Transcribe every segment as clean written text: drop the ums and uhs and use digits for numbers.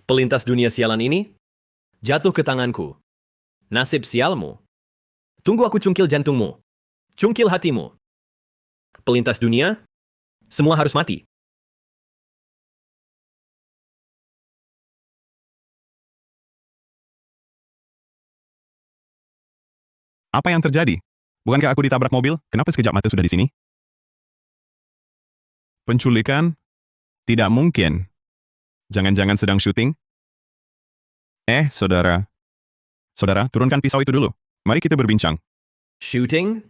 Pelintas dunia sialan ini jatuh ke tanganku. Nasib sialmu. Tunggu aku cungkil jantungmu. Cungkil hatimu. Pelintas dunia, semua harus mati. Apa yang terjadi? Bukankah aku ditabrak mobil? Kenapa sekejap mata sudah di sini? Penculikan? Tidak mungkin. Jangan-jangan sedang syuting? Saudara. Saudara, turunkan pisau itu dulu. Mari kita berbincang. Shooting?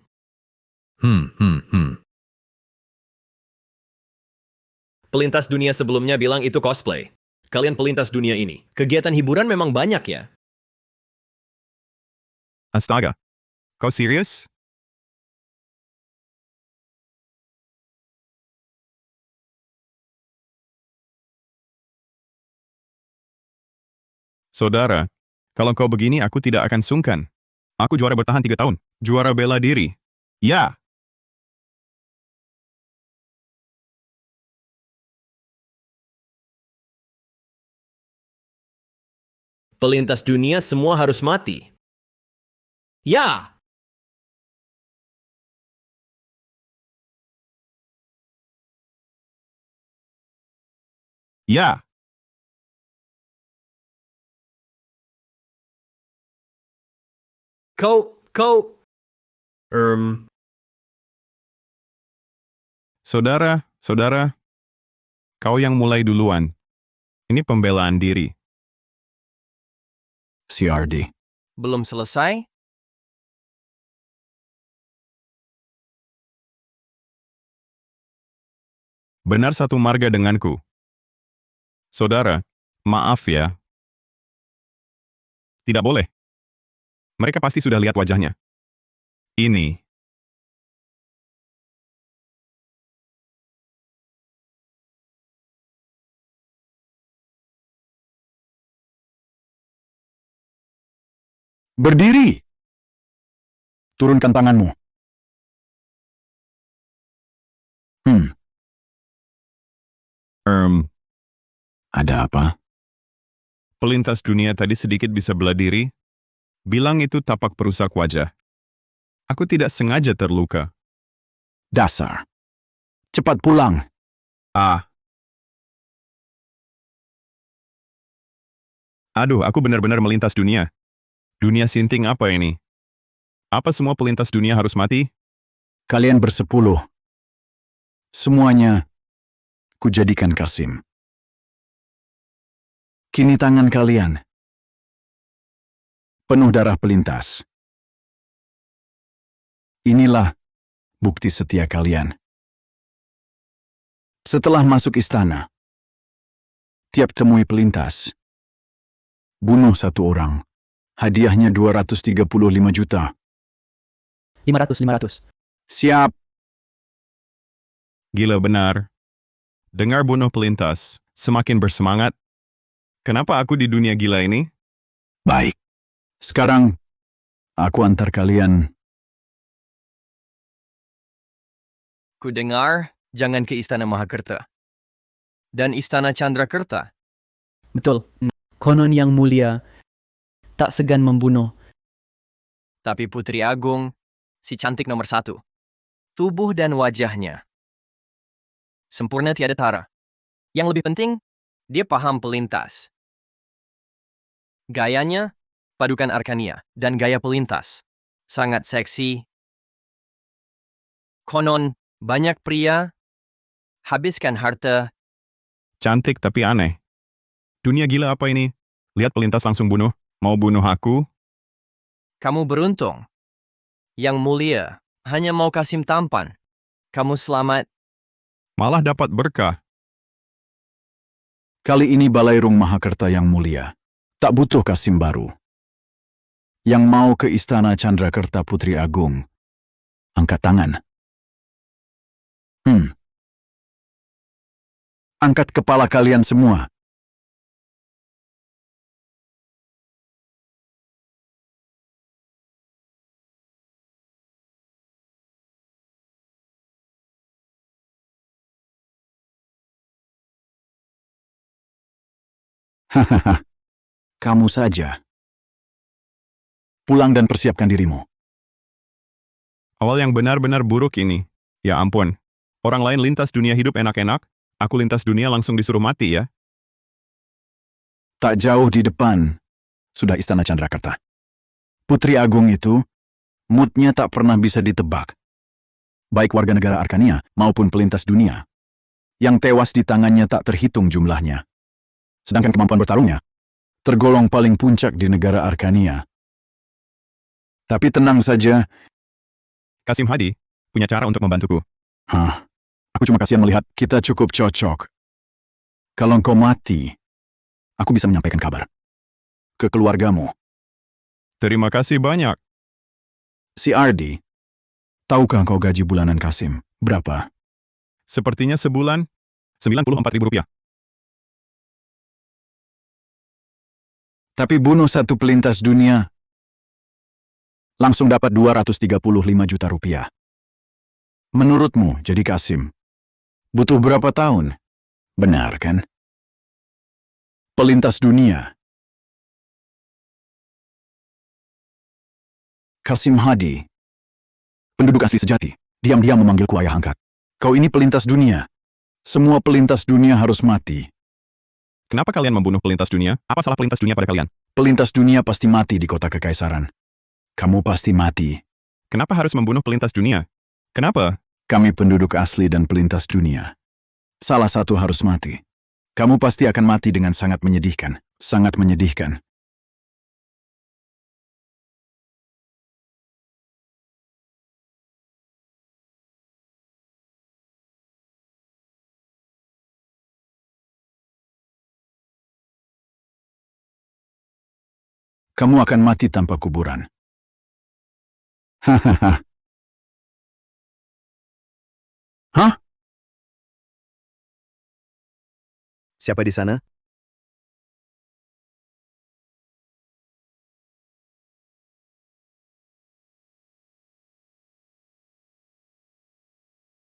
Pelintas dunia sebelumnya bilang itu cosplay. Kalian pelintas dunia ini. Kegiatan hiburan memang banyak ya? Astaga. Kau serius? Saudara, kalau kau begini aku tidak akan sungkan. Aku juara bertahan 3 tahun. Juara bela diri. Ya, Pelintas dunia semua harus mati. Ya! ya. Kau... Saudara, kau yang mulai duluan. Ini pembelaan diri. CRD. Belum selesai? Benar satu marga denganku. Saudara, maaf ya. Tidak boleh. Mereka pasti sudah lihat wajahnya. Ini. Berdiri! Turunkan tanganmu. Ada apa? Pelintas dunia tadi sedikit bisa bela diri. Bilang itu tapak perusak wajah. Aku tidak sengaja terluka. Dasar. Cepat pulang. Aduh, aku benar-benar melintas dunia. Dunia sinting apa ini? Apa semua pelintas dunia harus mati? Kalian bersepuluh. Semuanya kujadikan Kasim. Kini tangan kalian penuh darah pelintas. Inilah bukti setia kalian. Setelah masuk istana, tiap temui pelintas, bunuh satu orang. Hadiahnya 235 juta. 500. Siap. Gila benar. Dengar bunuh pelintas, semakin bersemangat. Kenapa aku di dunia gila ini? Baik. Sekarang, aku antar kalian. Ku dengar, jangan ke Istana Mahakerta. Dan Istana Chandrakerta. Betul. Konon yang mulia tak segan membunuh. Tapi Putri Agung, si cantik nomor 1. Tubuh dan wajahnya. Sempurna tiada tara. Yang lebih penting, dia paham pelintas. Gayanya, padukan Arkania dan gaya pelintas. Sangat seksi. Konon, banyak pria habiskan harta. Cantik tapi aneh. Dunia gila apa ini? Lihat pelintas langsung bunuh. Mau bunuh aku? Kamu beruntung. Yang mulia, hanya mau Kasim tampan. Kamu selamat. Malah dapat berkah. Kali ini Balairung Mahakerta yang mulia. Tak butuh Kasim baru. Yang mau ke Istana Chandrakerta Putri Agung, angkat tangan. Angkat kepala kalian semua. Hahaha, kamu saja. Pulang dan persiapkan dirimu. Awal yang benar-benar buruk ini. Ya ampun. Orang lain lintas dunia hidup enak-enak, aku lintas dunia langsung disuruh mati ya. Tak jauh di depan, sudah Istana Chandrakerta. Putri Agung itu, moodnya tak pernah bisa ditebak. Baik warga negara Arkania maupun pelintas dunia. Yang tewas di tangannya tak terhitung jumlahnya. Sedangkan kemampuan bertarungnya, tergolong paling puncak di negara Arkania. Tapi tenang saja, Kasim Hadi, punya cara untuk membantuku. aku cuma kasihan melihat kita cukup cocok. Kalau engkau mati, aku bisa menyampaikan kabar ke keluargamu. Terima kasih banyak. Si Ardi, tahukah engkau gaji bulanan Kasim? Berapa? Sepertinya sebulan, 94.000 rupiah. Tapi bunuh satu pelintas dunia, langsung dapat 235 juta rupiah. Menurutmu, jadi Kasim, butuh berapa tahun? Benar kan? Pelintas dunia. Kasim Hadi, penduduk asli sejati, diam-diam memanggilku ayah angkat. Kau ini pelintas dunia. Semua pelintas dunia harus mati. Kenapa kalian membunuh pelintas dunia? Apa salah pelintas dunia pada kalian? Pelintas dunia pasti mati di kota kekaisaran. Kamu pasti mati. Kenapa harus membunuh pelintas dunia? Kenapa? Kami penduduk asli dan pelintas dunia. Salah satu harus mati. Kamu pasti akan mati dengan sangat menyedihkan. Sangat menyedihkan. Kamu akan mati tanpa kuburan. Hahaha. Hah? Siapa di sana?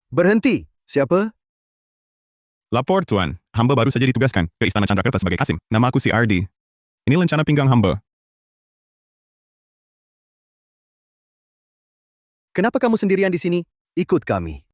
Berhenti! Siapa? Lapor, Tuan. Hamba baru saja ditugaskan ke Istana Chandrakerta sebagai Kasim. Nama aku si Ardi. Ini lencana pinggang hamba. Kenapa kamu sendirian di sini? Ikut kami.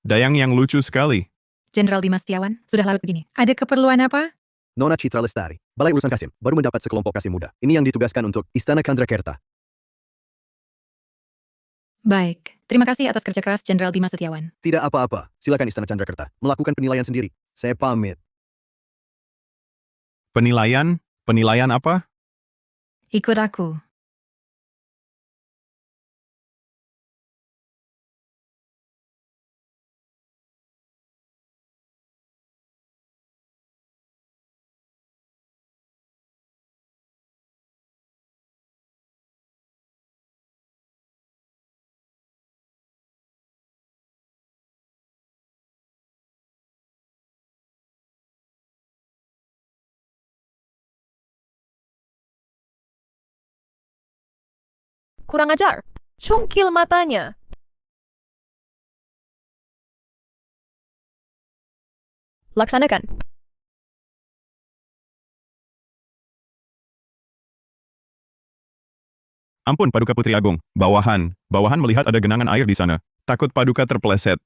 Dayang yang lucu sekali. Jenderal Bima Setiawan, sudah larut begini. Ada keperluan apa? Nona Citra Lestari, Balai Urusan Kasim, baru mendapat sekelompok Kasim muda. Ini yang ditugaskan untuk Istana Chandrakerta. Baik. Terima kasih atas kerja keras Jenderal Bima Setiawan. Tidak apa-apa. Silakan Istana Chandrakerta melakukan penilaian sendiri. Saya pamit. Penilaian? Penilaian apa? Ikut aku. Kurang ajar. Cungkil matanya. Laksanakan. Ampun, Paduka Putri Agung. Bawahan. Bawahan melihat ada genangan air di sana. Takut Paduka terpeleset.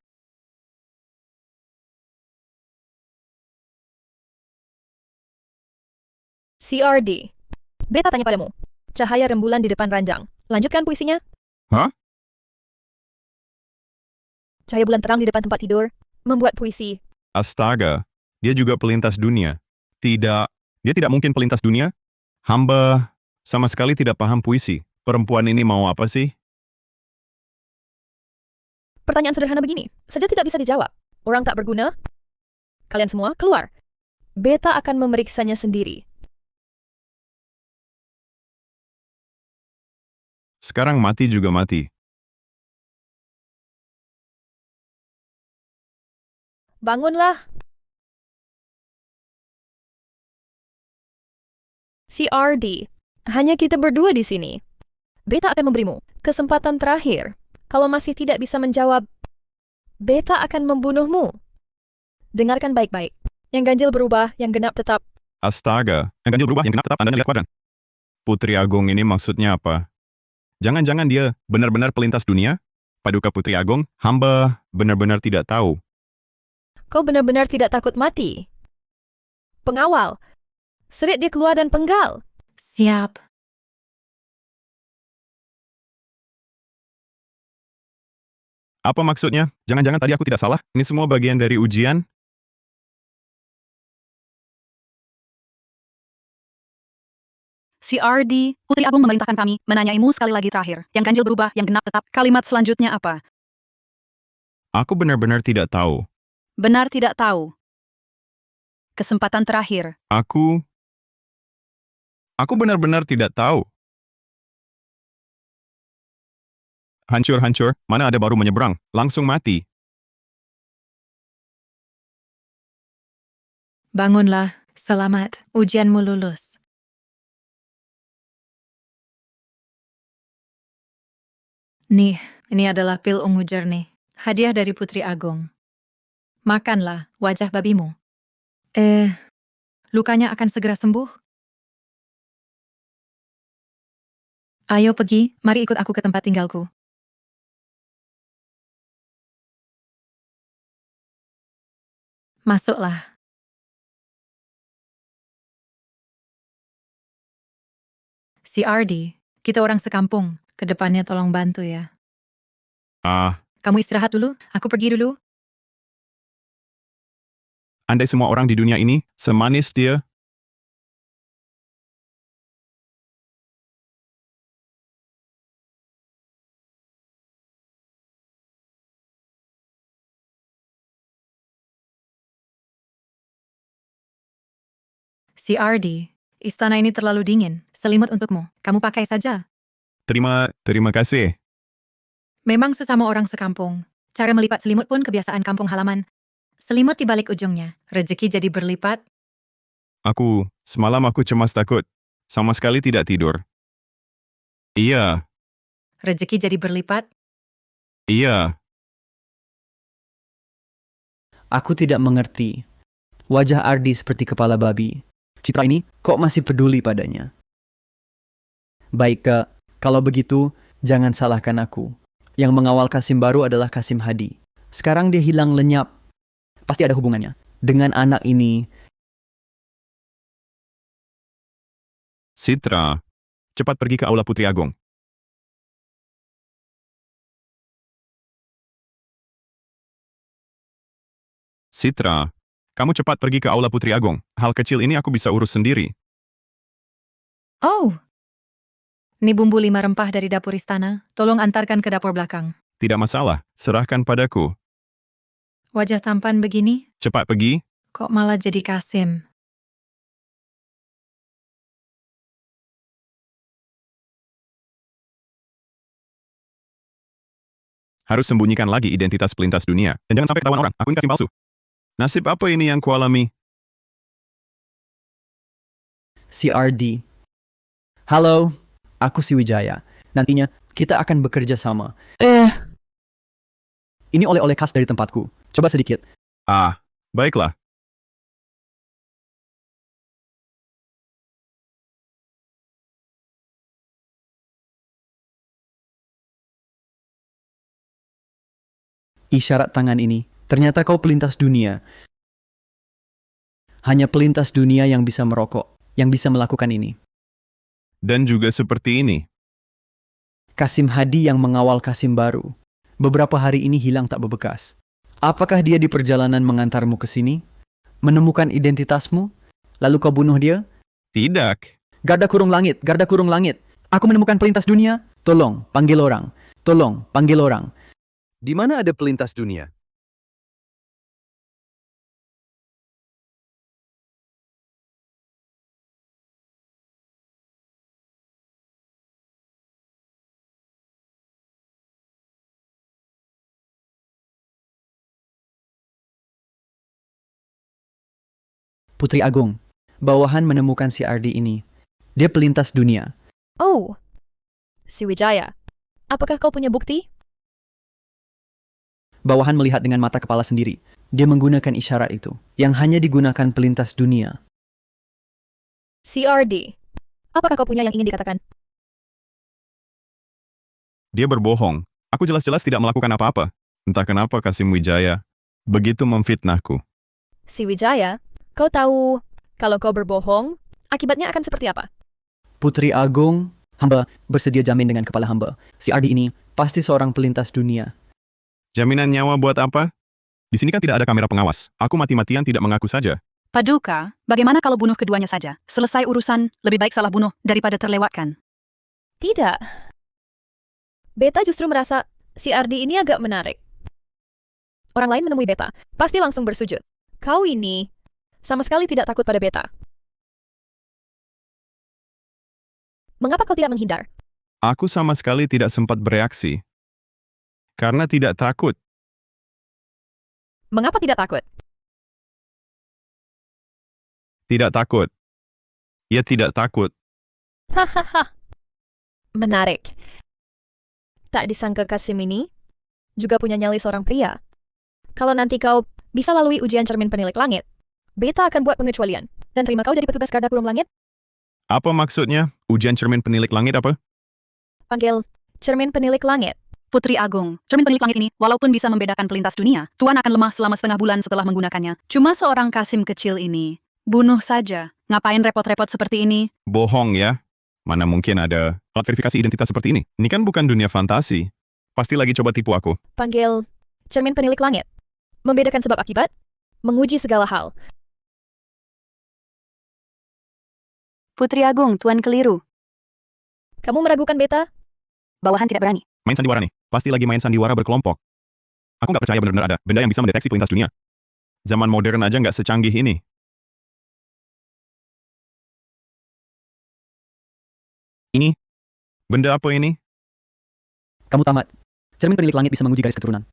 CRD. Beta tanya padamu. Cahaya rembulan di depan ranjang. Lanjutkan puisinya. Hah? Cahaya bulan terang di depan tempat tidur. Membuat puisi. Astaga. Dia juga pelintas dunia. Tidak. Dia tidak mungkin pelintas dunia. Hamba sama sekali tidak paham puisi. Perempuan ini mau apa sih? Pertanyaan sederhana begini. Saja tidak bisa dijawab. Orang tak berguna. Kalian semua keluar. Beta akan memeriksanya sendiri. Sekarang mati juga mati. Bangunlah. CRD, hanya kita berdua di sini. Beta akan memberimu kesempatan terakhir. Kalau masih tidak bisa menjawab, Beta akan membunuhmu. Dengarkan baik-baik. Yang ganjil berubah, yang genap tetap. Astaga, yang ganjil berubah, yang genap tetap, Anda lihat kuadran. Putri Agung ini maksudnya apa? Jangan-jangan dia benar-benar pelintas dunia? Paduka Putri Agung, hamba benar-benar tidak tahu. Kau benar-benar tidak takut mati. Pengawal, seret dia keluar dan penggal. Siap. Apa maksudnya? Jangan-jangan tadi aku tidak salah? Ini semua bagian dari ujian? CRD, Putri Agung memerintahkan kami menanyaimu sekali lagi terakhir. Yang ganjil berubah, yang genap tetap. Kalimat selanjutnya apa? Aku benar-benar tidak tahu. Benar tidak tahu. Kesempatan terakhir. Aku benar-benar tidak tahu. Hancur-hancur, mana ada baru menyeberang, langsung mati. Bangunlah. Selamat. Ujianmu lulus. Nih, ini adalah pil ungu jernih. Hadiah dari Putri Agung. Makanlah wajah babimu. Lukanya akan segera sembuh. Ayo pergi, mari ikut aku ke tempat tinggalku. Masuklah. CRD, kita orang sekampung. Kedepannya tolong bantu ya. Kamu istirahat dulu, aku pergi dulu. Andai semua orang di dunia ini semanis dia, CRD, istana ini terlalu dingin. Selimut untukmu. Kamu pakai saja. terima kasih. Memang sesama orang sekampung. Cara melipat selimut pun kebiasaan kampung halaman. Selimut di balik ujungnya. Rezeki jadi berlipat. Semalam aku cemas takut. Sama sekali tidak tidur. Iya, Rezeki jadi berlipat. iya. Aku tidak mengerti. Wajah Ardi seperti kepala babi. Citra ini kok masih peduli padanya? Baik, Kak. Kalau begitu, jangan salahkan aku. Yang mengawal Kasim baru adalah Kasim Hadi. Sekarang dia hilang lenyap. Pasti ada hubungannya dengan anak ini. Citra, cepat pergi ke Aula Putri Agung. Citra, kamu cepat pergi ke Aula Putri Agung. Hal kecil ini aku bisa urus sendiri. Oh. Ini bumbu 5 rempah dari dapur istana. Tolong antarkan ke dapur belakang. Tidak masalah, serahkan padaku. Wajah tampan begini, Cepat pergi. kok malah jadi Kasim? Harus sembunyikan lagi identitas pelintas dunia. Dan jangan sampai ketahuan orang, aku ini Kasim palsu. Nasib apa ini yang kualami? CRD. Halo, aku si Wijaya. Nantinya kita akan bekerja sama. Ini oleh-oleh khas dari tempatku. Coba sedikit. Baiklah. Isyarat tangan ini. Ternyata kau pelintas dunia. Hanya pelintas dunia yang bisa merokok, yang bisa melakukan ini. Dan juga seperti ini. Kasim Hadi yang mengawal Kasim baru. Beberapa hari ini hilang tak berbekas. Apakah dia di perjalanan mengantarmu ke sini? Menemukan identitasmu? Lalu kau bunuh dia? Tidak. Garda kurung langit, garda kurung langit. Aku menemukan pelintas dunia. Tolong, panggil orang. Tolong, panggil orang. Di mana ada pelintas dunia? Putri Agung, bawahan menemukan si Ardi ini. Dia pelintas dunia. Oh, si Wijaya. Apakah kau punya bukti? Bawahan melihat dengan mata kepala sendiri. Dia menggunakan isyarat itu, yang hanya digunakan pelintas dunia. CRD. Apakah kau punya yang ingin dikatakan? Dia berbohong. Aku jelas-jelas tidak melakukan apa-apa. Entah kenapa Kasim Wijaya begitu memfitnahku. Si Wijaya, kau tahu kalau kau berbohong, akibatnya akan seperti apa? Putri Agung, hamba bersedia jamin dengan kepala hamba. Si Ardi ini pasti seorang pelintas dunia. Jaminan nyawa buat apa? Di sini kan tidak ada kamera pengawas. Aku mati-matian tidak mengaku saja. Paduka, bagaimana kalau bunuh keduanya saja? Selesai urusan, lebih baik salah bunuh daripada terlewatkan. Tidak. Beta justru merasa si Ardi ini agak menarik. Orang lain menemui Beta, pasti langsung bersujud. Kau ini sama sekali tidak takut pada Beta. Mengapa kau tidak menghindar? Aku sama sekali tidak sempat bereaksi. Karena tidak takut. Mengapa tidak takut? Tidak takut. Ia tidak takut. Hahaha. Menarik. Tak disangka Kasim ini juga punya nyali seorang pria. Kalau nanti kau bisa lalui ujian cermin penilik langit, Beta akan buat pengecualian dan terima kau jadi petugas garda kurung langit. Apa maksudnya? Ujian cermin penilik langit apa? Panggil cermin penilik langit. Putri Agung, cermin penilik langit ini, walaupun bisa membedakan pelintas dunia, Tuan akan lemah selama setengah bulan setelah menggunakannya. Cuma seorang Kasim kecil ini. Bunuh saja. Ngapain repot-repot seperti ini? Bohong ya. Mana mungkin ada alat verifikasi identitas seperti ini? Ini kan bukan dunia fantasi. Pasti lagi coba tipu aku. Panggil cermin penilik langit. Membedakan sebab akibat, menguji segala hal. Putri Agung, Tuan keliru. Kamu meragukan Beta? Bawahan tidak berani. Main sandiwara nih. Pasti lagi main sandiwara berkelompok. Aku nggak percaya benar-benar ada benda yang bisa mendeteksi pelintas dunia. Zaman modern aja nggak secanggih ini. Ini? Benda apa ini? Kamu tamat. Cermin penilik langit bisa menguji garis keturunan.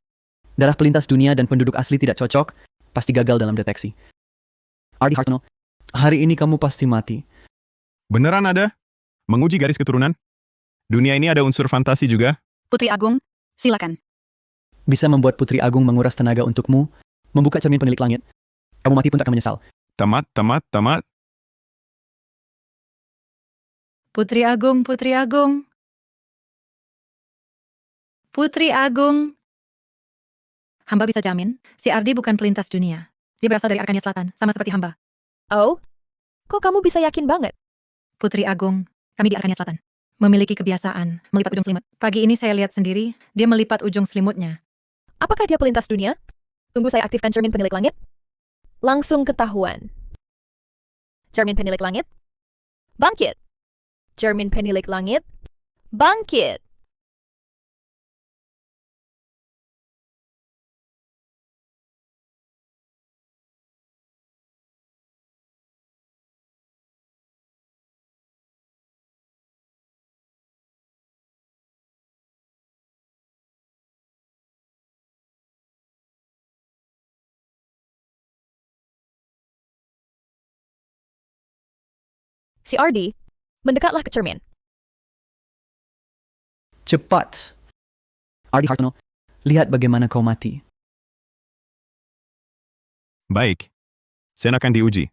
Darah pelintas dunia dan penduduk asli tidak cocok, pasti gagal dalam deteksi. Ardi Hartono, hari ini kamu pasti mati. Beneran ada? Menguji garis keturunan? Dunia ini ada unsur fantasi juga? Putri Agung, silakan. Bisa membuat Putri Agung menguras tenaga untukmu, membuka cermin penilik langit. Kamu mati pun tak akan menyesal. Tamat. Putri Agung, Putri Agung. Putri Agung. Hamba bisa jamin, si Ardi bukan pelintas dunia. Dia berasal dari Arkania Selatan, sama seperti hamba. Oh? Kok kamu bisa yakin banget? Putri Agung, kami di Arkania Selatan. Memiliki kebiasaan melipat ujung selimut. Pagi ini saya lihat sendiri, dia melipat ujung selimutnya. Apakah dia pelintas dunia? Tunggu saya aktifkan cermin penilik langit. Langsung ketahuan. Cermin penilik langit. Bangkit. Cermin penilik langit. Bangkit. Si Ardi, mendekatlah ke cermin. Cepat. Ardi Hartono, lihat bagaimana kau mati. Baik. Sen akan diuji.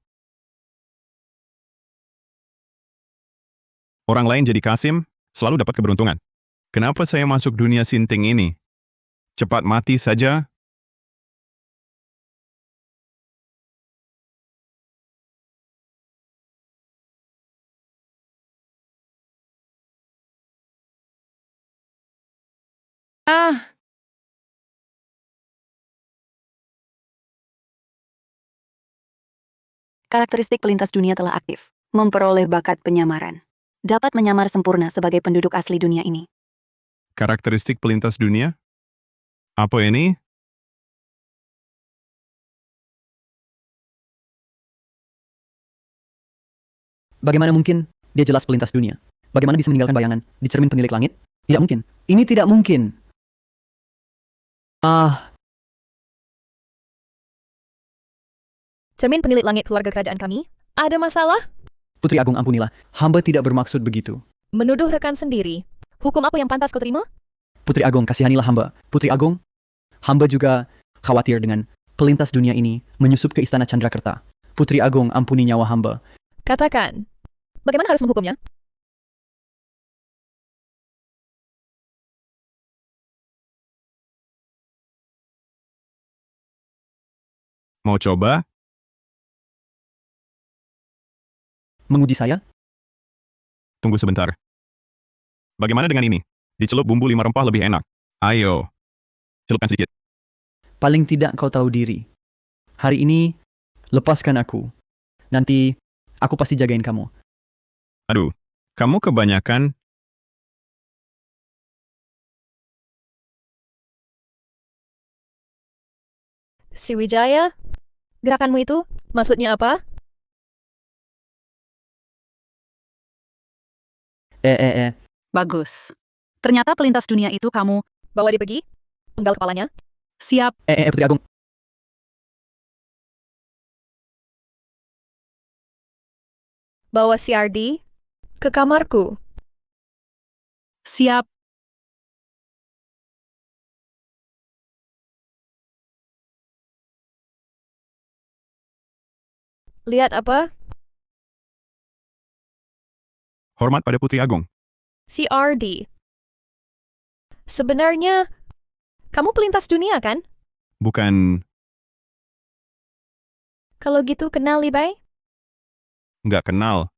Orang lain jadi Kasim, selalu dapat keberuntungan. Kenapa saya masuk dunia sinting ini? Cepat mati saja. Ah, Karakteristik pelintas dunia telah aktif. Memperoleh bakat penyamaran. Dapat menyamar sempurna sebagai penduduk asli dunia ini. Karakteristik pelintas dunia? Apa ini? Bagaimana mungkin dia jelas pelintas dunia? Bagaimana bisa meninggalkan bayangan di cermin penilik langit? Tidak mungkin. Ini tidak mungkin. Cermin penilik langit keluarga kerajaan kami? Ada masalah? Putri Agung, ampunilah. Hamba tidak bermaksud begitu. Menuduh rekan sendiri. Hukum apa yang pantas kau terima? Putri Agung, kasihanilah hamba. Putri Agung, hamba juga khawatir dengan pelintas dunia ini menyusup ke Istana Chandrakerta. Putri Agung, ampuni nyawa hamba. Katakan, bagaimana harus menghukumnya? Mau coba? Menguji saya? Tunggu sebentar. Bagaimana dengan ini? Dicelup bumbu 5 rempah lebih enak. Ayo, celupkan sedikit. Paling tidak kau tahu diri. Hari ini, lepaskan aku. Nanti, aku pasti jagain kamu. Aduh, kamu kebanyakan. Si Wijaya, gerakanmu itu maksudnya apa? Bagus. Ternyata pelintas dunia itu kamu. Bawa dia pergi? Penggal kepalanya? Siap. Putri Agung. Bawa si Ardi ke kamarku. Siap. Lihat apa? Hormat pada Putri Agung. Si Ardi. Sebenarnya, kamu pelintas dunia kan? Bukan, Kalau gitu kenal Libai? nggak kenal.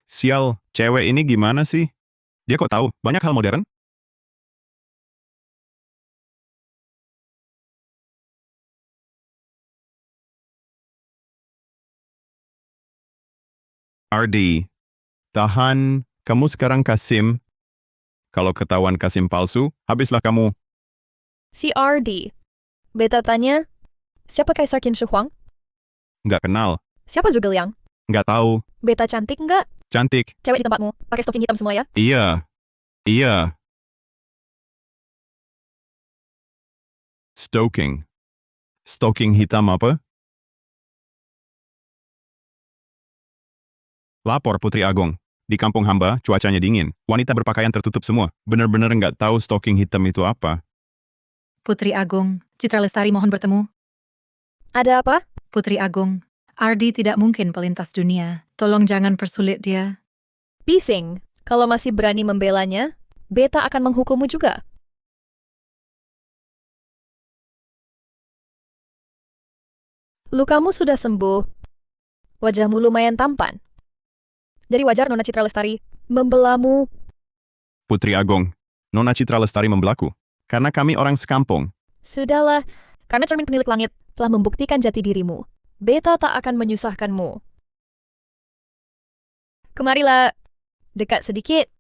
Sial, cewek ini gimana sih? Dia kok tahu banyak hal modern? Ardi, tahan. Kamu sekarang Kasim. Kalau ketahuan Kasim palsu, habislah kamu. Si Ardi. Beta tanya, siapa Kaisar Qin Shi Huang? Nggak kenal. Siapa Zhuge Liang? Nggak tahu. Beta cantik nggak? Cantik. Cewek di tempatmu, pakai stocking hitam semua ya? Iya. Iya. Stoking. Stoking hitam apa? Lapor Putri Agung. Di kampung hamba, cuacanya dingin. Wanita berpakaian tertutup semua. Bener-bener nggak tahu stocking hitam itu apa. Putri Agung, Citra Lestari mohon bertemu. Ada apa? Putri Agung, Ardi tidak mungkin pelintas dunia. Tolong jangan persulit dia. Pising. Kalau masih berani membelanya, Beta akan menghukummu juga. Lukamu sudah sembuh. Wajahmu lumayan tampan. Jadi wajar Nona Citra Lestari membelamu. Putri Agung, Nona Citra Lestari membelaku. Karena kami orang sekampung. Sudahlah, karena cermin penilik langit telah membuktikan jati dirimu. Beta tak akan menyusahkanmu. Kemarilah, dekat sedikit.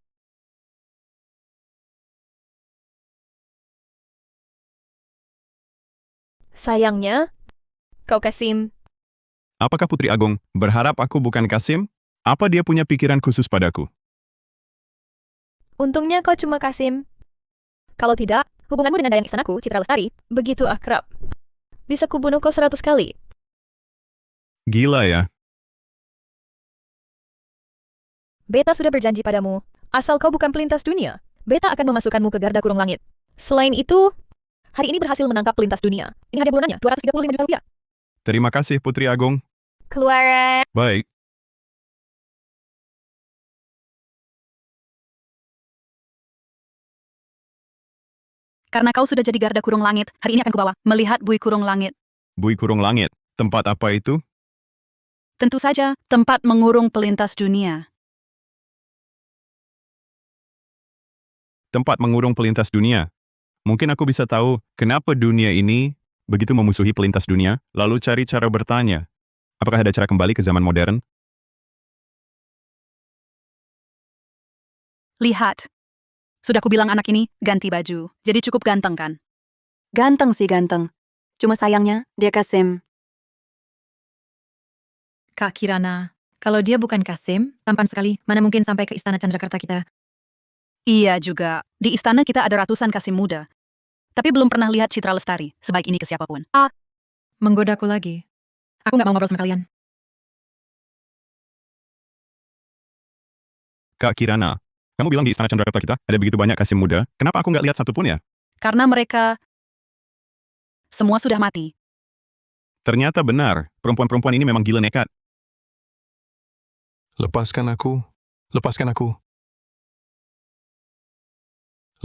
Sayangnya, kau Kasim. Apakah Putri Agung berharap aku bukan Kasim? Apa dia punya pikiran khusus padaku? Untungnya kau cuma Kasim. Kalau tidak, hubunganmu dengan Dayang Istanaku, Citra Lestari, begitu akrab. Bisa kubunuh kau 100 kali. Gila ya. Beta sudah berjanji padamu, asal kau bukan pelintas dunia, Beta akan memasukkanmu ke garda kurung langit. Selain itu, hari ini berhasil menangkap pelintas dunia. Ini hadiah bulunannya, 235 juta rupiah. Terima kasih Putri Agung. Keluar. Baik. Karena kau sudah jadi garda kurung langit, hari ini akan kubawa melihat bui kurung langit. Bui Kurung Langit. Tempat apa itu? Tentu saja, tempat mengurung pelintas dunia. Tempat mengurung pelintas dunia. Mungkin aku bisa tahu kenapa dunia ini begitu memusuhi pelintas dunia, lalu cari cara bertanya. Apakah ada cara kembali ke zaman modern? Lihat. Sudah kubilang anak ini ganti baju, jadi cukup ganteng kan? Ganteng sih ganteng. Cuma sayangnya, dia Kasim. Kak Kirana, kalau dia bukan Kasim, tampan sekali. Mana mungkin sampai ke Istana Chandrakerta kita. Iya juga. Di istana kita ada ratusan Kasim muda. Tapi belum pernah lihat Citra Lestari sebaik ini ke siapapun. Menggodaku lagi. Aku nggak mau ngobrol sama kalian. Kak Kirana, kamu bilang di Istana Chandrakerta kita ada begitu banyak kasim muda, kenapa aku nggak lihat satupun ya? Karena mereka semua sudah mati. Ternyata benar, perempuan-perempuan ini memang gila nekat. Lepaskan aku. Lepaskan aku.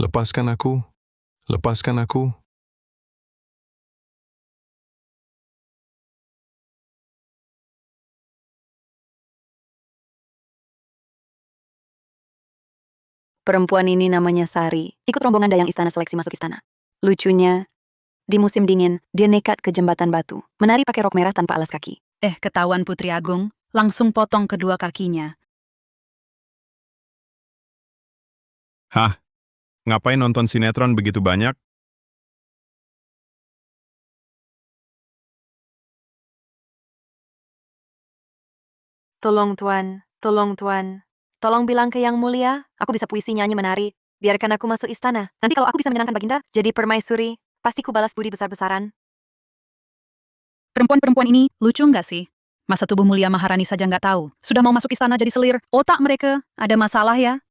Lepaskan aku. Lepaskan aku. Perempuan ini namanya Sari. Ikut rombongan Dayang Istana seleksi masuk istana. Lucunya, di musim dingin, dia nekat ke jembatan batu, menari pakai rok merah tanpa alas kaki. Ketahuan Putri Agung, langsung potong kedua kakinya. Hah? Ngapain nonton sinetron begitu banyak? Tolong tuan, tolong tuan. Tolong bilang ke Yang Mulia, aku bisa puisi nyanyi menari. Biarkan aku masuk istana. Nanti kalau aku bisa menyenangkan Baginda, jadi permaisuri, pasti ku balas budi besar-besaran. Perempuan-perempuan ini lucu nggak sih? Masa tubuh mulia Maharani saja nggak tahu. Sudah mau masuk istana jadi selir. Otak mereka ada masalah ya?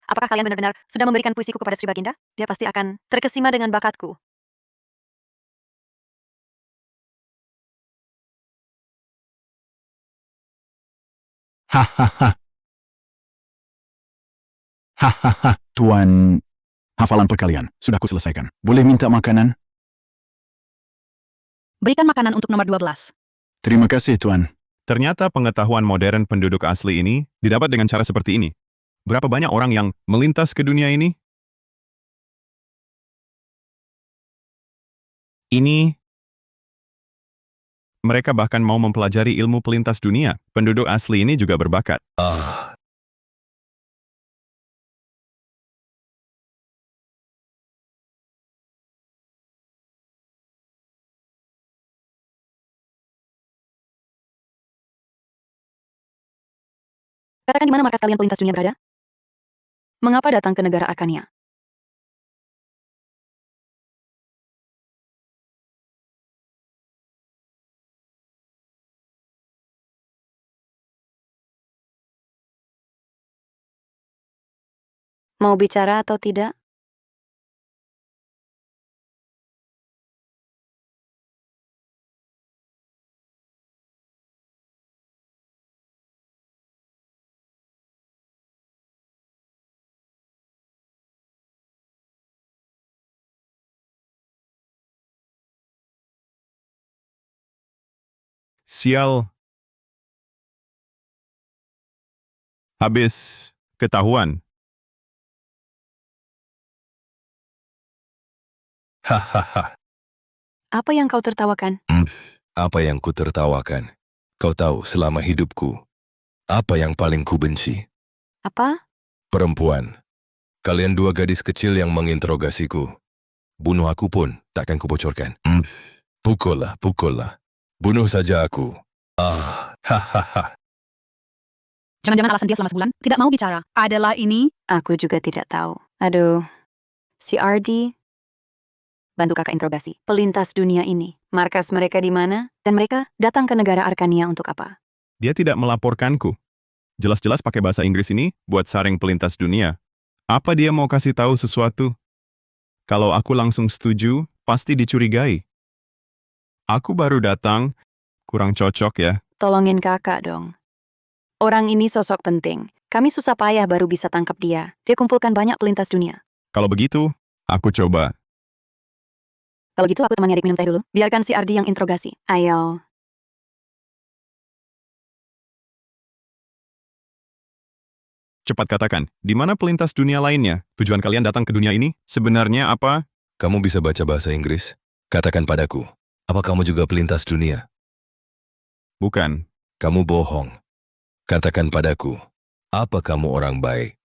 Apakah kalian benar-benar sudah memberikan puisiku kepada Sri Baginda? Dia pasti akan terkesima dengan bakatku. Hahaha. Hahaha. Tuan, hafalan perkalian. Sudah kuselesaikan. Boleh minta makanan? Berikan makanan untuk nomor 12. Terima kasih, Tuan. Ternyata pengetahuan modern penduduk asli ini didapat dengan cara seperti ini. Berapa banyak orang yang melintas ke dunia ini? Mereka bahkan mau mempelajari ilmu pelintas dunia. Penduduk asli ini juga berbakat. Katakan di mana markas kalian pelintas dunia berada? Mengapa datang ke negara Arkania? Mau bicara atau tidak? Sial. Habis ketahuan. Hahaha. Apa yang kau tertawakan? Apa yang ku tertawakan? Kau tahu selama hidupku, apa yang paling ku benci? Apa? Perempuan. Kalian dua gadis kecil yang menginterogasiku. Bunuh aku pun takkan kubocorkan. Pukullah, pukullah. Bunuh saja aku. Hahaha. Jangan-jangan alasan dia selama sebulan tidak mau bicara adalah ini. Aku juga tidak tahu. Aduh. Si RD, bantu kakak interogasi. Pelintas dunia ini. Markas mereka di mana? Dan mereka datang ke negara Arkania untuk apa? Dia tidak melaporkanku. Jelas-jelas pakai bahasa Inggris ini buat saring pelintas dunia. Apa dia mau kasih tahu sesuatu? Kalau aku langsung setuju, pasti dicurigai. Aku baru datang, kurang cocok ya. Tolongin kakak dong. Orang ini sosok penting. Kami susah payah baru bisa tangkap dia. Dia kumpulkan banyak pelintas dunia. Kalau begitu, aku coba. Kalau gitu aku temani adik minum teh dulu. Biarkan si Ardi yang interogasi. Ayo. Cepat katakan, di mana pelintas dunia lainnya? Tujuan kalian datang ke dunia ini sebenarnya apa? Kamu bisa baca bahasa Inggris? Katakan padaku, apa kamu juga pelintas dunia? Bukan. Kamu bohong. Katakan padaku, apa kamu orang baik?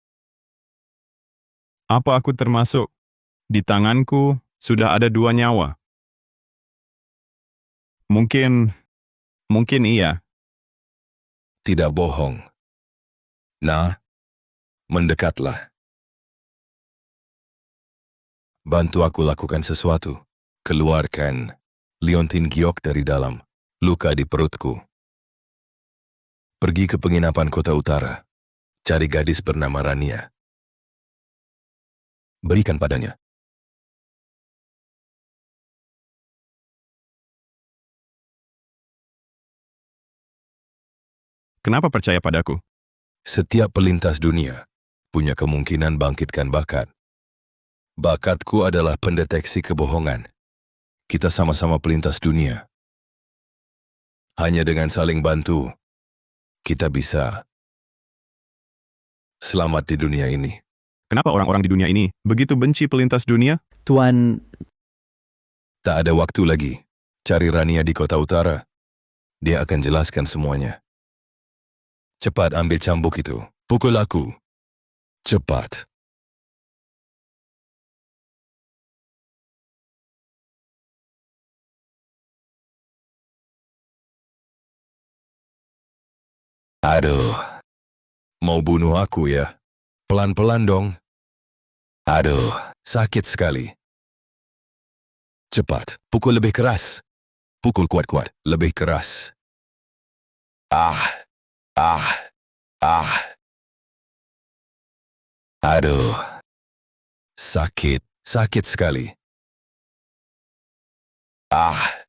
Apa aku termasuk? Di tanganku sudah ada 2 nyawa. Mungkin iya. Tidak bohong. Nah, mendekatlah. Bantu aku lakukan sesuatu. Keluarkan Liontin Giok dari dalam luka di perutku. Pergi ke penginapan kota utara. Cari gadis bernama Rania. Berikan padanya. Kenapa percaya padaku? Setiap pelintas dunia punya kemungkinan bangkitkan bakat. Bakatku adalah pendeteksi kebohongan. Kita sama-sama pelintas dunia. Hanya dengan saling bantu, kita bisa selamat di dunia ini. Kenapa orang-orang di dunia ini begitu benci pelintas dunia? Tuan, Tak ada waktu lagi. Cari Rania di kota utara. Dia akan jelaskan semuanya. Cepat ambil cambuk itu. Pukul aku. Cepat. Aduh. Mau bunuh aku ya? Pelan-pelan dong. Aduh, sakit sekali. Cepat, pukul lebih keras. Pukul kuat-kuat, lebih keras. Ah, ah, ah. Aduh. Sakit, sakit sekali. Ah,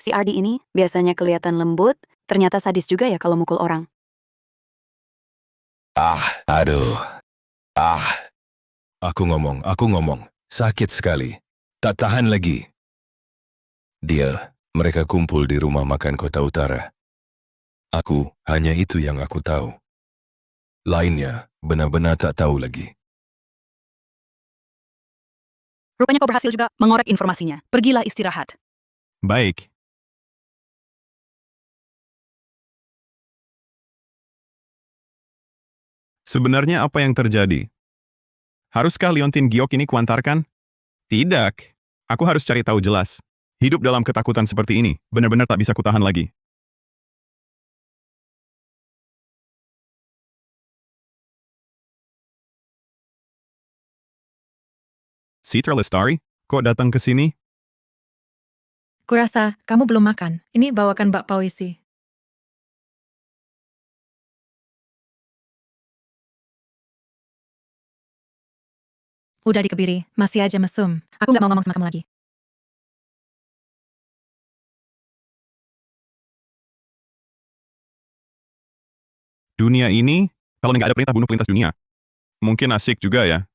Si Ardi ini biasanya kelihatan lembut, ternyata sadis juga ya kalau mukul orang. ah, aduh. Ah. Aku ngomong. Sakit sekali. Tak tahan lagi. Mereka kumpul di rumah makan kota utara. Hanya itu yang aku tahu. Lainnya, benar-benar tak tahu lagi. Rupanya kau berhasil juga mengorek informasinya. Pergilah istirahat. Baik. Sebenarnya apa yang terjadi? Haruskah Liontin Giok ini kuantarkan? Tidak. Aku harus cari tahu jelas. Hidup dalam ketakutan seperti ini, benar-benar tak bisa kutahan lagi. Citra Lestari, kok datang ke sini? Kurasa kamu belum makan. Ini bawakan bakpao isi. Udah dikebiri, masih aja mesum. Aku nggak mau ngomong sama kamu lagi. Dunia ini, kalau nggak ada perintah bunuh pelintas dunia, mungkin asik juga ya.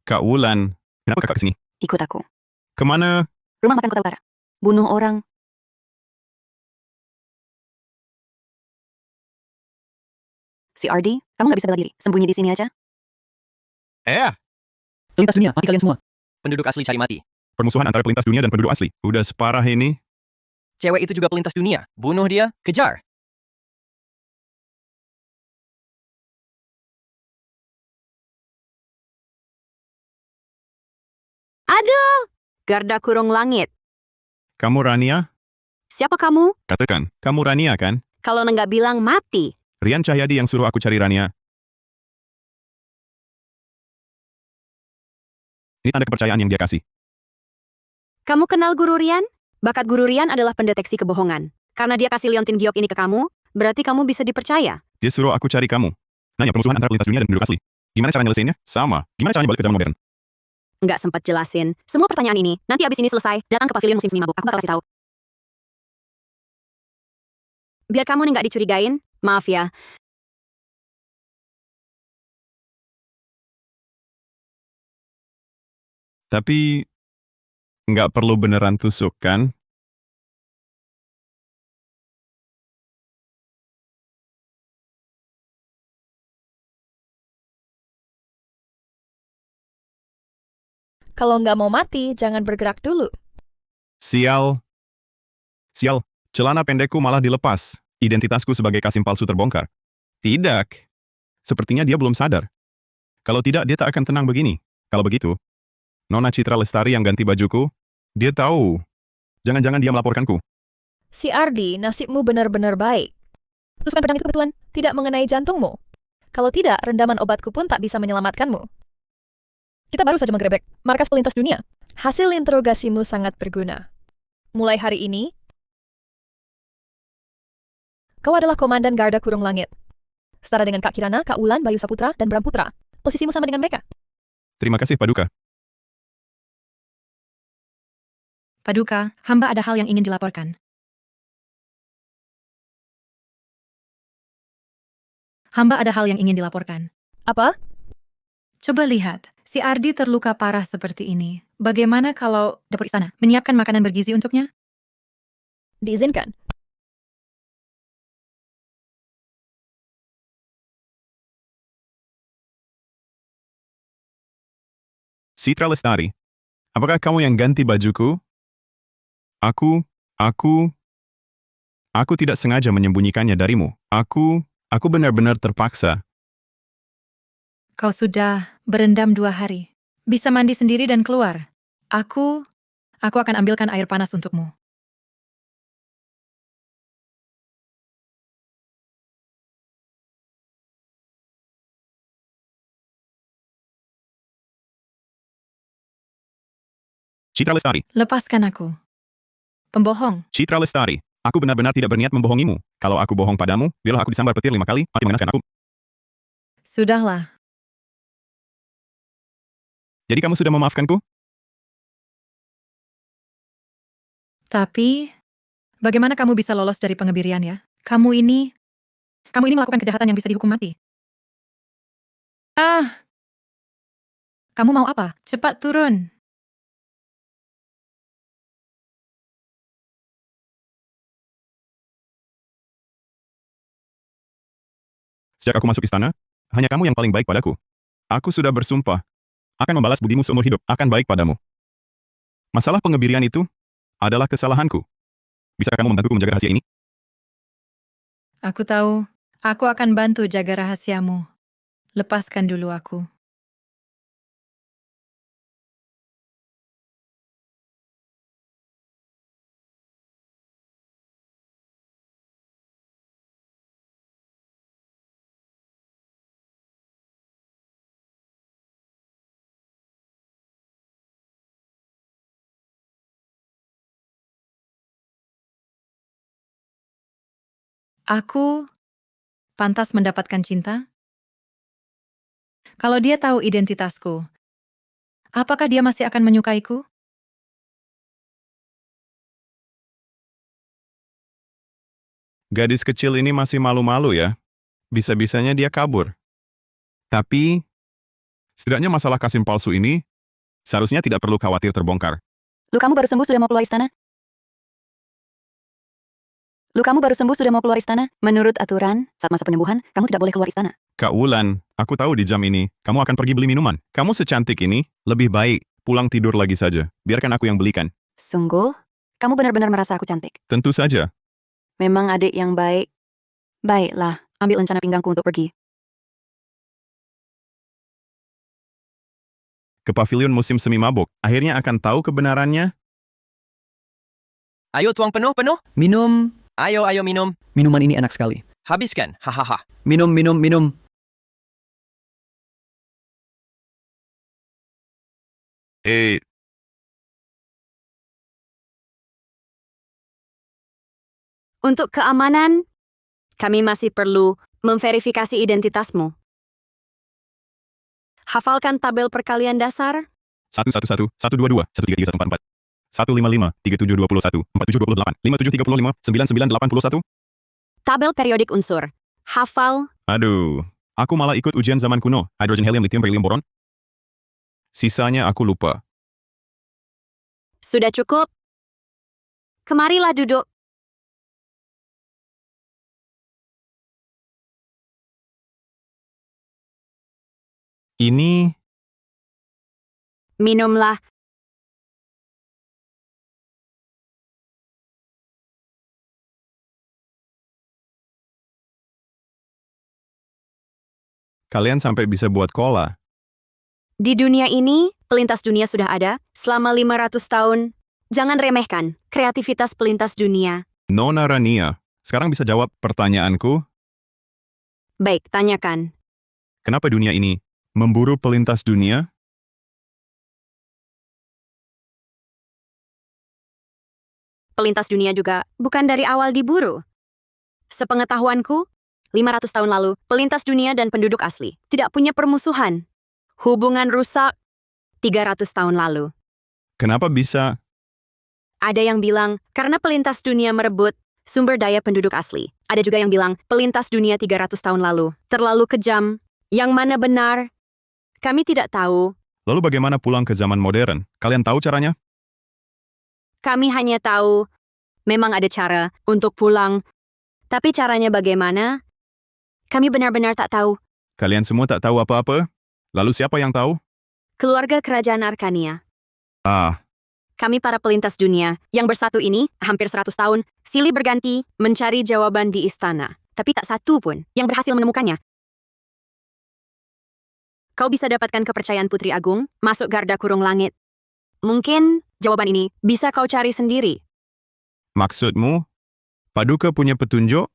Kak Wulan, kenapa kakak kesini? Ikut aku. Kemana? Rumah makan kota utara. Bunuh orang. Si Ardi, kamu nggak bisa bela diri. Sembunyi di sini aja. pelintas dunia, mati kalian semua. Penduduk asli cari mati. Permusuhan antara pelintas dunia dan penduduk asli. Udah separah ini. Cewek itu juga pelintas dunia. Bunuh dia, kejar. Aduh! Garda kurung langit. Kamu Rania? Siapa kamu? Katakan, kamu Rania kan? Kalau nggak bilang mati. Rian Cahyadi yang suruh aku cari Rania. Ini tanda kepercayaan yang dia kasih. Kamu kenal Guru Rian? Bakat Guru Rian adalah pendeteksi kebohongan. Karena dia kasih Liontin Giok ini ke kamu, berarti kamu bisa dipercaya. Dia suruh aku cari kamu. Nanya permusuhan antara pelintas dunia dan penduduk asli. Gimana cara nyelesainnya? Sama. Gimana caranya balik ke zaman modern? Nggak sempat jelasin. Semua pertanyaan ini, nanti abis ini selesai, datang ke pavilion musim semi mabuk. Aku bakal kasih tahu. Biar kamu nggak dicurigain, maaf ya. Tapi, nggak perlu beneran tusuk, kan? Kalau nggak mau mati, jangan bergerak dulu. Sial. Sial, celana pendekku malah dilepas. Identitasku sebagai Kasim palsu terbongkar. Tidak. Sepertinya dia belum sadar. Kalau tidak, dia tak akan tenang begini. Kalau begitu, Nona Citra Lestari yang ganti bajuku, dia tahu. Jangan-jangan dia melaporkanku. Si Ardi, nasibmu benar-benar baik. Tusukan pedang itu kebetulan tidak mengenai jantungmu. Kalau tidak, rendaman obatku pun tak bisa menyelamatkanmu. Kita baru saja menggerebek markas pelintas dunia. Hasil interogasimu sangat berguna. Mulai hari ini, kau adalah Komandan Garda Kurung Langit. Setara dengan Kak Kirana, Kak Ulan, Bayu Saputra, dan Bram Putra. Posisimu sama dengan mereka. Terima kasih, Paduka. Paduka, hamba ada hal yang ingin dilaporkan. Hamba ada hal yang ingin dilaporkan. Apa? Coba lihat, si Ardi terluka parah seperti ini. Bagaimana kalau dapur istana menyiapkan makanan bergizi untuknya? Diizinkan. Citra Lestari, apakah kamu yang ganti bajuku? Aku tidak sengaja menyembunyikannya darimu. Aku benar-benar terpaksa. Kau sudah berendam 2 hari. Bisa mandi sendiri dan keluar. Aku akan ambilkan air panas untukmu. Citra Lestari, Lepaskan aku. Pembohong. Citra Lestari, aku benar-benar tidak berniat membohongimu. Kalau aku bohong padamu, biarlah aku disambar petir 5 kali, mati mengenaskan aku. Sudahlah. Jadi kamu sudah memaafkanku? Tapi, bagaimana kamu bisa lolos dari pengebirian ya? Kamu ini melakukan kejahatan yang bisa dihukum mati. Kamu mau apa? Cepat turun. Sejak aku masuk istana, hanya kamu yang paling baik padaku. Aku sudah bersumpah, akan membalas budimu seumur hidup, akan baik padamu. Masalah pengebirian itu adalah kesalahanku. Bisakah kamu membantuku menjaga rahasia ini? Aku tahu, aku akan bantu jaga rahasiamu. Lepaskan dulu aku. Aku pantas mendapatkan cinta? Kalau dia tahu identitasku, apakah dia masih akan menyukaiku? Gadis kecil ini masih malu-malu ya. Bisa-bisanya dia kabur. Tapi, setidaknya masalah Kasim palsu ini seharusnya tidak perlu khawatir terbongkar. Lukamu baru sembuh sudah mau keluar istana? Lukamu baru sembuh sudah mau keluar istana? Menurut aturan, saat masa penyembuhan, kamu tidak boleh keluar istana. Kak Wulan, aku tahu di jam ini, kamu akan pergi beli minuman. Kamu secantik ini, lebih baik pulang tidur lagi saja. Biarkan aku yang belikan. Sungguh? Kamu benar-benar merasa aku cantik? Tentu saja. Memang adik yang baik. Baiklah, ambil lencana pinggangku untuk pergi. Ke pavilion musim semi mabuk, akhirnya akan tahu kebenarannya. Ayo tuang penuh. Minum. Ayo minum. Minuman ini enak sekali. Habiskan, hahaha. Minum. Untuk keamanan, kami masih perlu memverifikasi identitasmu. Hafalkan tabel perkalian dasar. 111, 122, 133, 144, 155, 3721, 4728, 5735, 9981. Tabel periodik unsur. Hafal. Aduh, aku malah ikut ujian zaman kuno. Hidrogen, helium, lithium, beryllium, boron. Sisanya aku lupa. Sudah cukup? Kemarilah duduk. Ini Minumlah. kalian sampai bisa buat cola. Di dunia ini, pelintas dunia sudah ada selama 500 tahun. Jangan remehkan kreativitas pelintas dunia. Nona Rania, sekarang bisa jawab pertanyaanku? Baik, tanyakan. Kenapa dunia ini memburu pelintas dunia? Pelintas dunia juga bukan dari awal diburu. Sepengetahuanku, 500 tahun lalu, pelintas dunia dan penduduk asli tidak punya permusuhan. Hubungan rusak 300 tahun lalu. Kenapa bisa? Ada yang bilang karena pelintas dunia merebut sumber daya penduduk asli. Ada juga yang bilang pelintas dunia 300 tahun lalu terlalu kejam. Yang mana benar? Kami tidak tahu. Lalu bagaimana pulang ke zaman modern? Kalian tahu caranya? Kami hanya tahu memang ada cara untuk pulang. Tapi caranya bagaimana? Kami benar-benar tak tahu. Kalian semua tak tahu apa-apa? Lalu siapa yang tahu? Keluarga kerajaan Arkania. Ah, Kami para pelintas dunia yang bersatu ini hampir 100 tahun silih berganti mencari jawaban di istana. Tapi tak satu pun yang berhasil menemukannya. Kau bisa dapatkan kepercayaan Putri Agung masuk garda kurung langit. Mungkin jawaban ini bisa kau cari sendiri. maksudmu? Paduka punya petunjuk?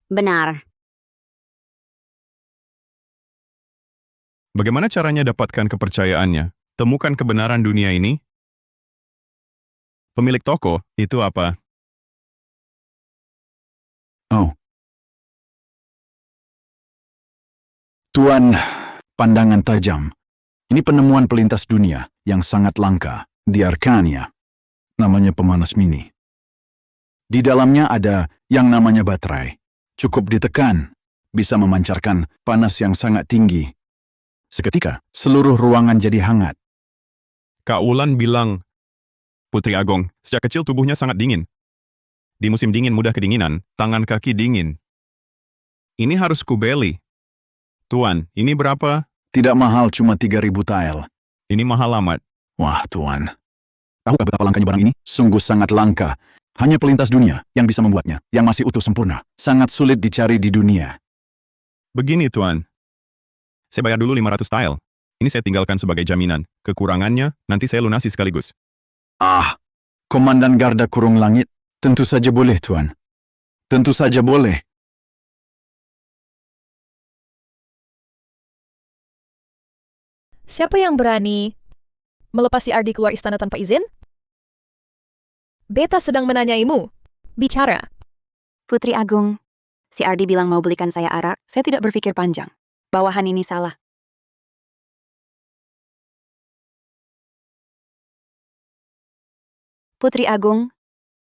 Benar. Bagaimana caranya dapatkan kepercayaannya? Temukan kebenaran dunia ini? Pemilik toko, itu apa? Oh. Tuan, pandangan tajam. Ini penemuan pelintas dunia yang sangat langka di Arkania. Namanya pemanas mini. Di dalamnya ada yang namanya baterai. Cukup ditekan, bisa memancarkan panas yang sangat tinggi. Seketika, seluruh ruangan jadi hangat. Kak Wulan bilang, Putri Agong, sejak kecil tubuhnya sangat dingin. Di musim dingin mudah kedinginan, tangan kaki dingin. Ini harus kubeli. Tuan, ini berapa? Tidak mahal, cuma 3.000 tael. Ini mahal amat. Wah, Tuan. Tahukah betapa langkanya barang ini? Sungguh sangat langka. Hanya pelintas dunia yang bisa membuatnya, yang masih utuh sempurna. Sangat sulit dicari di dunia. Begini, Tuan. Saya bayar dulu 500 tael. Ini saya tinggalkan sebagai jaminan. Kekurangannya, nanti saya lunasi sekaligus. Ah, Komandan Garda Kurung Langit. Tentu saja boleh, Tuan. Tentu saja boleh. Siapa yang berani melepas si Ardi keluar istana tanpa izin? Beta sedang menanyaimu. Bicara. Putri Agung, si Ardi bilang mau belikan saya arak. Saya tidak berpikir panjang. Bawahan ini salah. Putri Agung,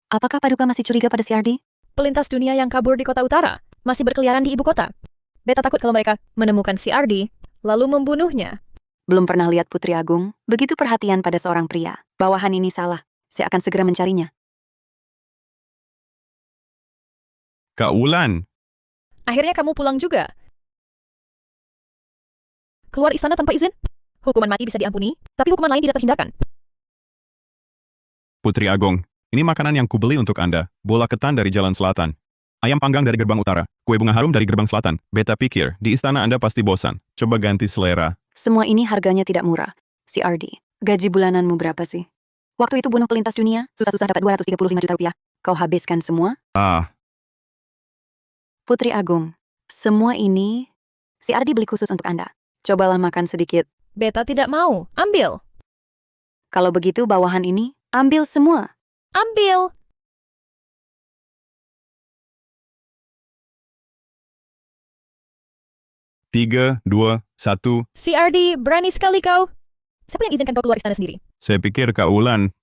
apakah Paduka masih curiga pada si Ardi? Pelintas dunia yang kabur di kota utara masih berkeliaran di ibu kota. Beta takut kalau mereka menemukan si Ardi, lalu membunuhnya. Belum pernah lihat Putri Agung begitu perhatian pada seorang pria. Bawahan ini salah. Saya akan segera mencarinya. Kak Wulan, Akhirnya kamu pulang juga. Keluar istana tanpa izin? Hukuman mati bisa diampuni, tapi hukuman lain tidak terhindarkan. Putri Agong, ini makanan yang kubeli untuk Anda. Bola ketan dari Jalan Selatan. Ayam panggang dari gerbang utara. Kue bunga harum dari gerbang selatan. Beta pikir, di istana Anda pasti bosan. Coba ganti selera. Semua ini harganya tidak murah. Si Ardi, gaji bulananmu berapa sih? Waktu itu bunuh pelintas dunia, susah-susah dapat 235 juta rupiah. Kau habiskan semua? Ah, Putri Agung, semua ini si Ardi beli khusus untuk Anda. Cobalah makan sedikit. Beta tidak mau. Ambil. Kalau begitu bawahan ini, ambil semua. Ambil. Tiga, dua, satu. Si Ardi, berani sekali kau. Siapa yang izinkan kau keluar istana sendiri? Saya pikir Kak Wulan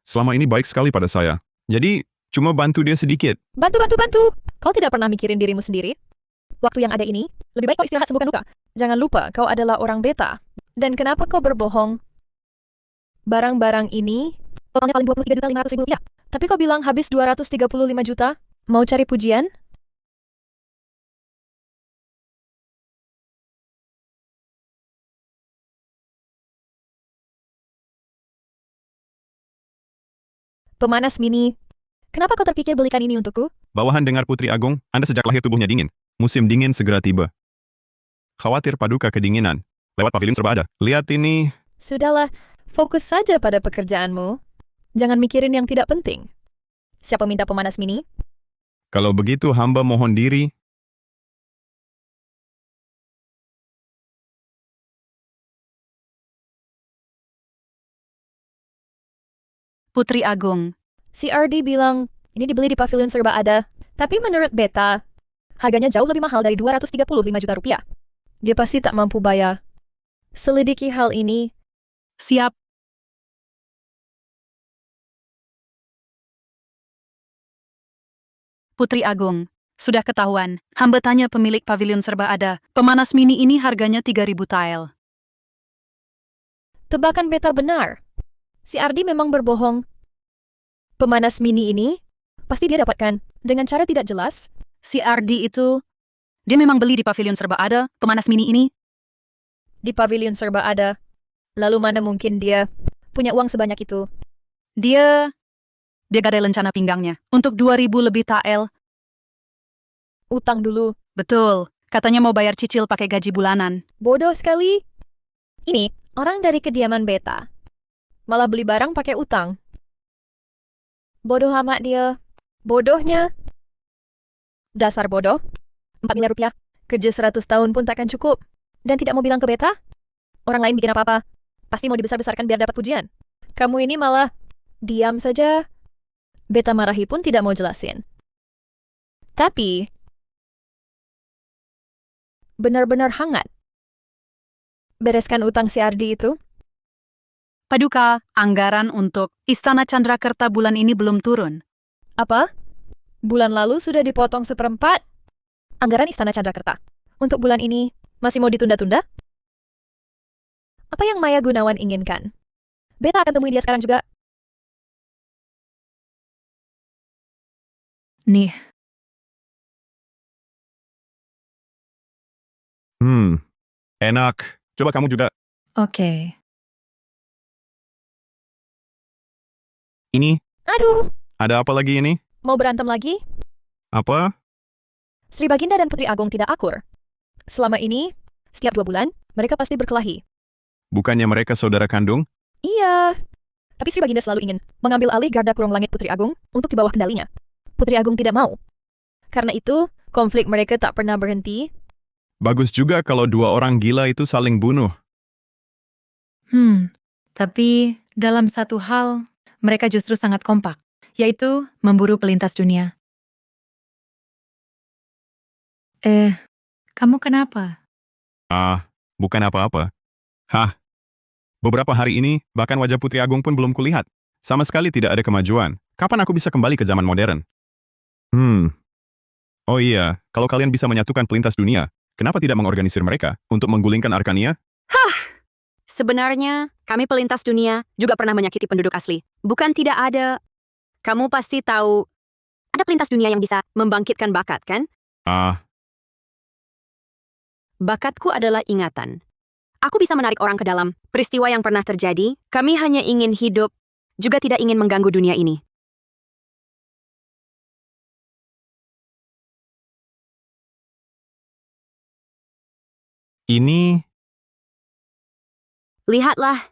selama ini baik sekali pada saya. Jadi, cuma bantu dia sedikit. Bantu, bantu, bantu. Kau tidak pernah mikirin dirimu sendiri? Waktu yang ada ini, lebih baik kau istirahat sembuhkan luka. Jangan lupa, kau adalah orang beta. Dan kenapa kau berbohong? Barang-barang ini, totalnya paling 23.500.000 rupiah. Tapi kau bilang habis 235 juta? Mau cari pujian? Pemanas mini. Kenapa kau terpikir belikan ini untukku? Bawahan dengar Putri Agung, Anda sejak lahir tubuhnya dingin. Musim dingin segera tiba. Khawatir Paduka kedinginan. Lewat pavilion serba ada. Lihat ini. Sudahlah, fokus saja pada pekerjaanmu. Jangan mikirin yang tidak penting. Siapa minta pemanas mini? Kalau begitu hamba mohon diri. Putri Agung, CRD bilang ini dibeli di pavilion serba ada. Tapi menurut Beta, harganya jauh lebih mahal dari 235 juta rupiah. Dia pasti tak mampu bayar. Selidiki hal ini. Siap. Putri Agung, sudah ketahuan. Hamba tanya pemilik pavilion serba ada. Pemanas mini ini harganya 3.000 tael. Tebakan Beta benar. CRD memang berbohong. Pemanas mini ini pasti dia dapatkan dengan cara tidak jelas. CRD itu, dia memang beli di pavilion serba ada, pemanas mini ini. Di pavilion serba ada. Lalu mana mungkin dia punya uang sebanyak itu? Dia gadai lencana pinggangnya. Untuk 2.000 lebih tael. Utang dulu. Betul. Katanya mau bayar cicil pakai gaji bulanan. Bodoh sekali. Ini orang dari kediaman Beta. Malah beli barang pakai utang. Bodoh amat dia. Bodohnya. Dasar bodoh. 4 miliar rupiah. Kerja 100 tahun pun takkan cukup. Dan tidak mau bilang ke Beta? Orang lain bikin apa-apa. Pasti mau dibesar-besarkan biar dapat pujian. Kamu ini malah diam saja. Beta marahi pun tidak mau jelasin. Tapi, benar-benar hangat. Bereskan utang CRD itu. Paduka, anggaran untuk Istana Candrakerta bulan ini belum turun. Apa? Bulan lalu sudah dipotong 1/4? Anggaran Istana Candrakerta. Untuk bulan ini, masih mau ditunda-tunda? Apa yang Maya Gunawan inginkan? Beta akan temui dia sekarang juga. Nih, Enak. Coba kamu juga. oke. Ini, Aduh, ada apa lagi ini? mau berantem lagi? Apa? Sri Baginda dan Putri Agung tidak akur. Selama ini, setiap 2 bulan, mereka pasti berkelahi. Bukannya mereka saudara kandung? Iya. Tapi Sri Baginda selalu ingin mengambil alih garda kurung langit Putri Agung untuk di bawah kendalinya. Putri Agung tidak mau. Karena itu, konflik mereka tak pernah berhenti. Bagus juga kalau 2 orang gila itu saling bunuh. Tapi dalam satu hal, mereka justru sangat kompak, yaitu memburu pelintas dunia. Kamu kenapa? Bukan apa-apa. Hah? Beberapa hari ini, bahkan wajah Putri Agung pun belum kulihat. Sama sekali tidak ada kemajuan. Kapan aku bisa kembali ke zaman modern? Oh iya, kalau kalian bisa menyatukan pelintas dunia, kenapa tidak mengorganisir mereka untuk menggulingkan Arkania? Sebenarnya, kami pelintas dunia juga pernah menyakiti penduduk asli. Bukan tidak ada. Kamu pasti tahu, ada pelintas dunia yang bisa membangkitkan bakat, kan? Bakatku adalah ingatan. Aku bisa menarik orang ke dalam peristiwa yang pernah terjadi. Kami hanya ingin hidup, juga tidak ingin mengganggu dunia ini. Ini, Lihatlah,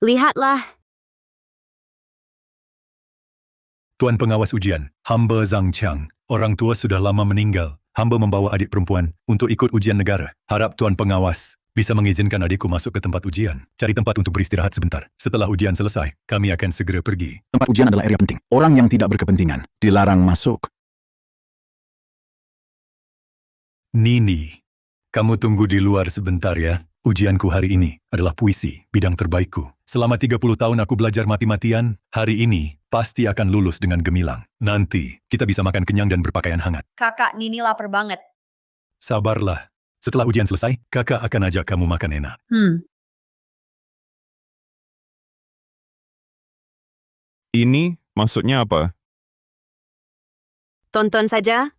lihatlah. Tuan Pengawas Ujian, hamba Zhang Qiang. Orang tua sudah lama meninggal. Hamba membawa adik perempuan untuk ikut ujian negara. Harap Tuan Pengawas bisa mengizinkan adikku masuk ke tempat ujian. Cari tempat untuk beristirahat sebentar. Setelah ujian selesai, kami akan segera pergi. Tempat ujian adalah area penting. Orang yang tidak berkepentingan dilarang masuk. Nini, kamu tunggu di luar sebentar ya. Ujianku hari ini adalah puisi, bidang terbaikku. Selama 30 tahun aku belajar mati-matian, hari ini pasti akan lulus dengan gemilang. Nanti, kita bisa makan kenyang dan berpakaian hangat. Kakak Nini lapar banget. Sabarlah. Setelah ujian selesai, kakak akan ajak kamu makan enak. Ini maksudnya apa? Tonton saja.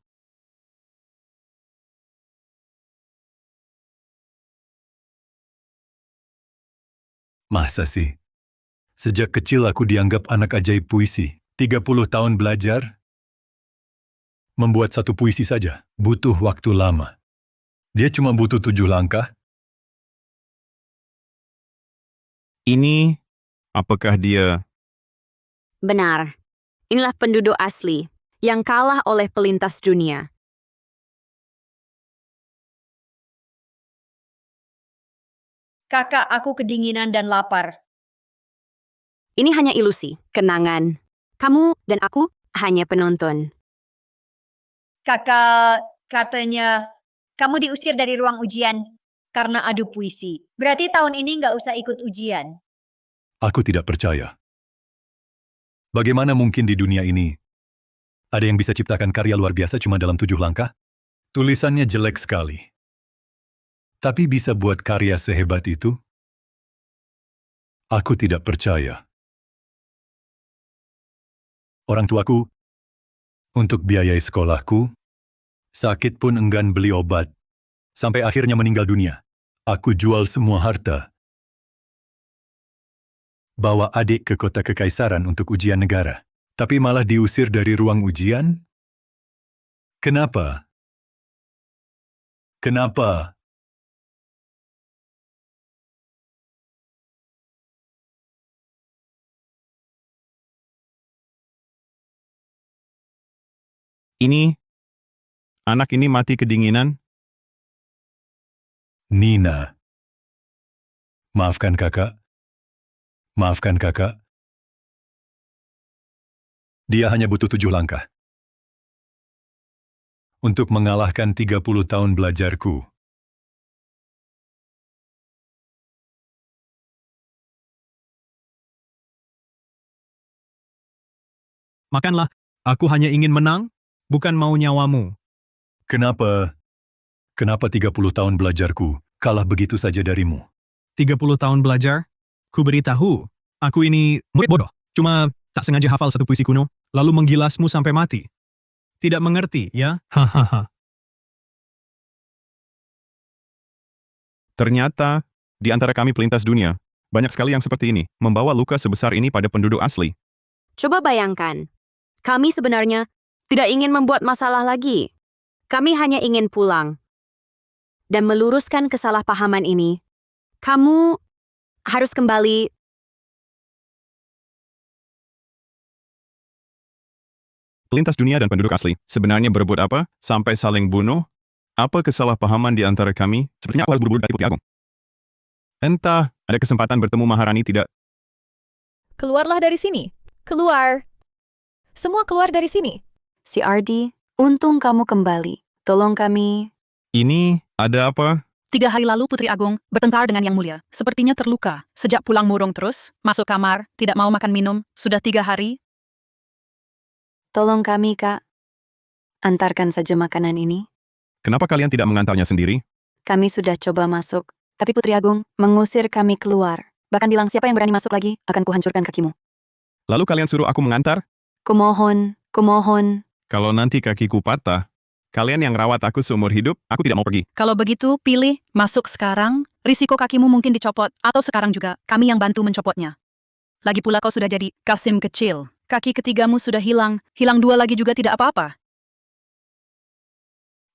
Masa sih? Sejak kecil aku dianggap anak ajaib puisi. 30 tahun belajar. Membuat satu puisi saja butuh waktu lama. Dia cuma butuh 7 langkah. Ini, apakah dia... Benar. Inilah penduduk asli yang kalah oleh pelintas dunia. Kakak, aku kedinginan dan lapar. Ini hanya ilusi, kenangan. Kamu dan aku hanya penonton. Kakak, katanya kamu diusir dari ruang ujian karena adu puisi. Berarti tahun ini nggak usah ikut ujian. Aku tidak percaya. Bagaimana mungkin di dunia ini ada yang bisa ciptakan karya luar biasa cuma dalam 7 langkah? Tulisannya jelek sekali. Tapi bisa buat karya sehebat itu? Aku tidak percaya. Orang tuaku, untuk biayai sekolahku, sakit pun enggan beli obat. Sampai akhirnya meninggal dunia. Aku jual semua harta. Bawa adik ke kota kekaisaran untuk ujian negara. Tapi malah diusir dari ruang ujian? Kenapa? Kenapa? Anak ini mati kedinginan. Nina. Maafkan kakak. Maafkan kakak. Dia hanya butuh 7 langkah. Untuk mengalahkan 30 tahun belajarku. Makanlah. Aku hanya ingin menang, bukan mau nyawamu. Kenapa 30 tahun belajarku kalah begitu saja darimu? 30 tahun belajar? Ku beritahu, aku ini murid bodoh. Cuma tak sengaja hafal satu puisi kuno, lalu menggilasmu sampai mati. Tidak mengerti, ya? Hahaha. Ternyata, di antara kami pelintas dunia, banyak sekali yang seperti ini, membawa luka sebesar ini pada penduduk asli. Coba bayangkan, kami sebenarnya tidak ingin membuat masalah lagi. Kami hanya ingin pulang. Dan meluruskan kesalahpahaman ini, kamu harus kembali. Pelintas dunia dan penduduk asli, sebenarnya berebut apa? Sampai saling bunuh? Apa kesalahpahaman di antara kami? Sepertinya aku harus buru-buru dari Putri Agung. Entah, ada kesempatan bertemu Maharani tidak? Keluarlah dari sini. Keluar. Semua keluar dari sini. CRD, untung kamu kembali. Tolong kami. Ini, ada apa? 3 hari lalu Putri Agung bertengkar dengan Yang Mulia. Sepertinya terluka. Sejak pulang murung terus, masuk kamar, tidak mau makan minum, sudah 3 hari. Tolong kami, Kak. Antarkan saja makanan ini. Kenapa kalian tidak mengantarnya sendiri? Kami sudah coba masuk, tapi Putri Agung mengusir kami keluar. Bahkan bilang siapa yang berani masuk lagi, akan kuhancurkan kakimu. Lalu kalian suruh aku mengantar? Kumohon, kumohon. Kalau nanti kakiku patah, kalian yang rawat aku seumur hidup, aku tidak mau pergi. Kalau begitu, pilih, masuk sekarang, risiko kakimu mungkin dicopot, atau sekarang juga, kami yang bantu mencopotnya. Lagi pula kau sudah jadi Kasim kecil. Kaki ketigamu sudah hilang 2 lagi juga tidak apa-apa.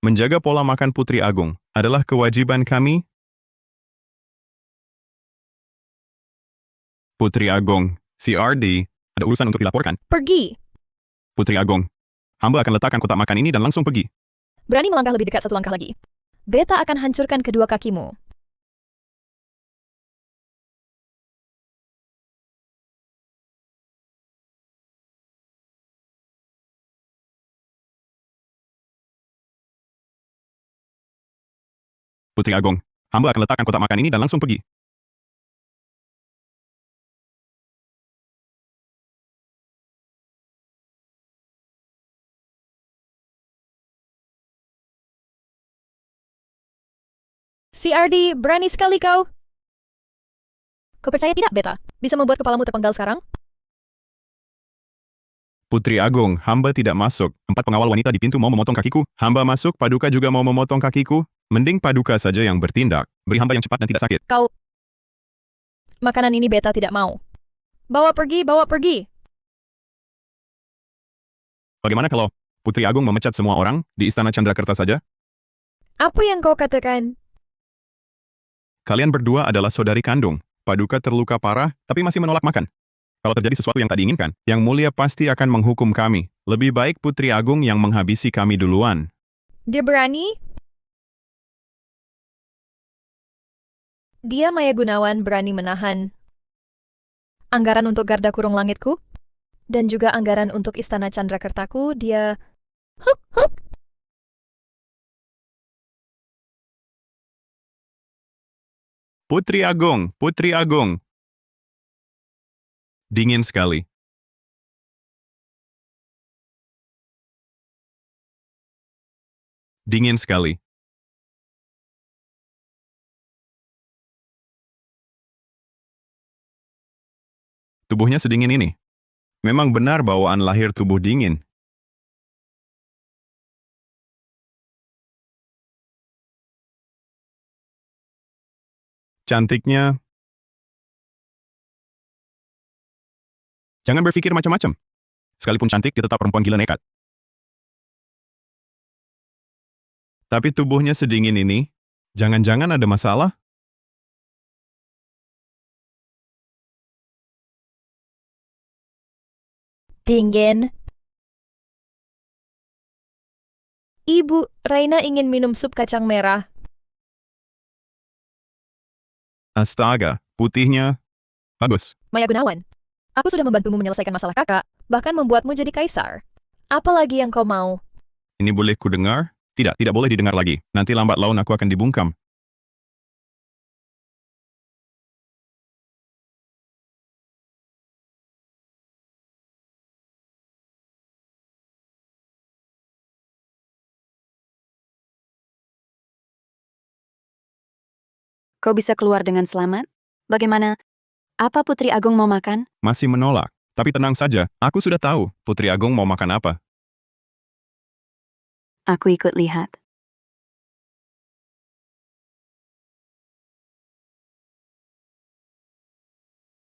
Menjaga pola makan Putri Agung adalah kewajiban kami. Putri Agung, CRD, ada urusan untuk dilaporkan. Pergi. Putri Agung, hamba akan letakkan kotak makan ini dan langsung pergi. Berani melangkah lebih dekat 1 langkah lagi. Beta akan hancurkan kedua kakimu. Putri Agung, hamba akan letakkan kotak makan ini dan langsung pergi. CRD, berani sekali kau. Kau percaya tidak, Beta? Bisa membuat kepalamu terpenggal sekarang? Putri Agung, hamba tidak masuk. 4 pengawal wanita di pintu mau memotong kakiku. Hamba masuk, Paduka juga mau memotong kakiku. Mending Paduka saja yang bertindak. Beri hamba yang cepat dan tidak sakit. Kau... Makanan ini Beta tidak mau. Bawa pergi, bawa pergi. Bagaimana kalau Putri Agung memecat semua orang di Istana Chandrakerta saja? Apa yang kau katakan? Kalian berdua adalah saudari kandung. Paduka terluka parah, tapi masih menolak makan. Kalau terjadi sesuatu yang tak diinginkan, Yang Mulia pasti akan menghukum kami. Lebih baik Putri Agung yang menghabisi kami duluan. Dia berani? Dia Maya Gunawan berani menahan anggaran untuk garda kurung langitku, dan juga anggaran untuk Istana Chandrakertaku. Dia... Huk, huk. Putri Agung, Putri Agung. Dingin sekali. Dingin sekali. Tubuhnya sedingin ini. Memang benar bawaan lahir tubuh dingin. Cantiknya. Jangan berpikir macam-macam. Sekalipun cantik, dia tetap perempuan gila nekat. Tapi tubuhnya sedingin ini, jangan-jangan ada masalah? Dingin. Ibu, Raina ingin minum sup kacang merah. Astaga, putihnya. Bagus. Maya Gunawan, aku sudah membantumu menyelesaikan masalah kakak, bahkan membuatmu jadi kaisar. Apalagi yang kau mau? Ini boleh ku dengar? Tidak, tidak boleh didengar lagi. Nanti lambat laun aku akan dibungkam. Kau bisa keluar dengan selamat? Bagaimana? Apa Putri Agung mau makan? Masih menolak. Tapi tenang saja, aku sudah tahu Putri Agung mau makan apa. Aku ikut lihat.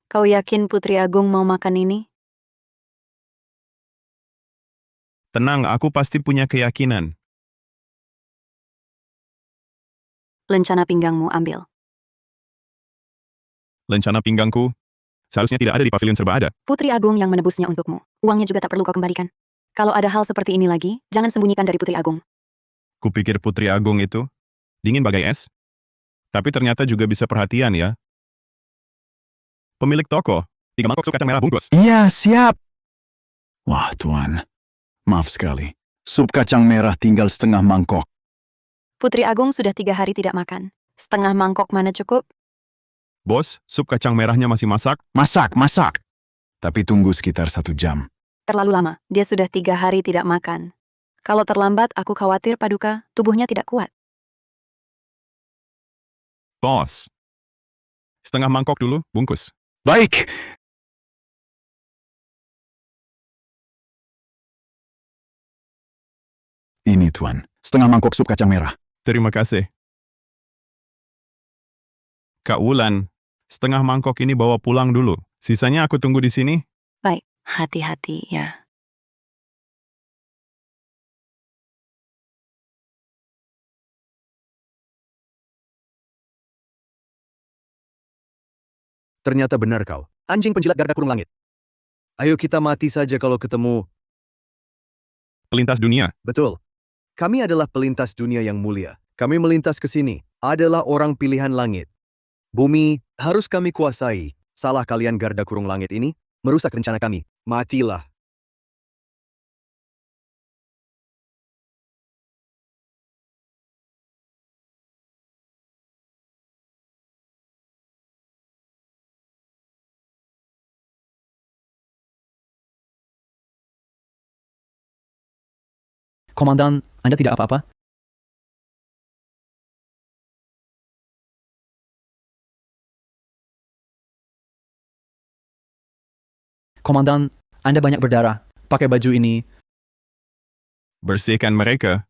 Kau yakin Putri Agung mau makan ini? Tenang, aku pasti punya keyakinan. Lencana pinggangmu ambil. Lencana pinggangku seharusnya tidak ada di pavilion serba ada. Putri Agung yang menebusnya untukmu. Uangnya juga tak perlu kau kembalikan. Kalau ada hal seperti ini lagi, jangan sembunyikan dari Putri Agung. Kupikir Putri Agung itu dingin bagai es. Tapi ternyata juga bisa perhatian ya. Pemilik toko, 3 mangkok sup kacang merah bungkus. Iya, siap. Wah, Tuan. Maaf sekali. Sup kacang merah tinggal setengah mangkok. Putri Agung sudah 3 hari tidak makan. Setengah mangkok mana cukup? Bos, sup kacang merahnya masih masak? Masak, masak. Tapi tunggu sekitar 1 jam. Terlalu lama. Dia sudah 3 hari tidak makan. Kalau terlambat, aku khawatir Paduka, tubuhnya tidak kuat. Bos. Setengah mangkok dulu, bungkus. Baik. Ini, Tuan. Setengah mangkok sup kacang merah. Terima kasih. Kak Wulan, setengah mangkok ini bawa pulang dulu. Sisanya aku tunggu di sini. Baik, hati-hati ya. Ternyata benar kau. Anjing penjilat garda kurung langit. Ayo kita mati saja kalau ketemu. Pelintas dunia. Betul. Kami adalah pelintas dunia yang mulia. Kami melintas ke sini. Adalah orang pilihan langit. Bumi harus kami kuasai. Salah kalian garda kurung langit ini merusak rencana kami. Matilah. Komandan, Anda tidak apa-apa? Komandan, Anda banyak berdarah. Pakai baju ini. Bersihkan mereka.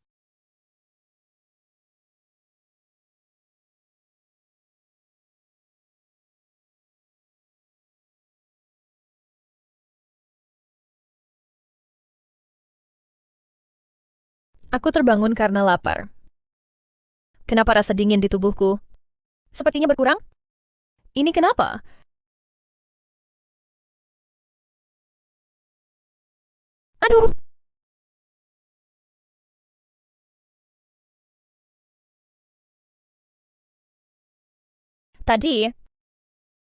Aku terbangun karena lapar. Kenapa rasa dingin di tubuhku? Sepertinya berkurang? Ini kenapa? Aduh! Tadi,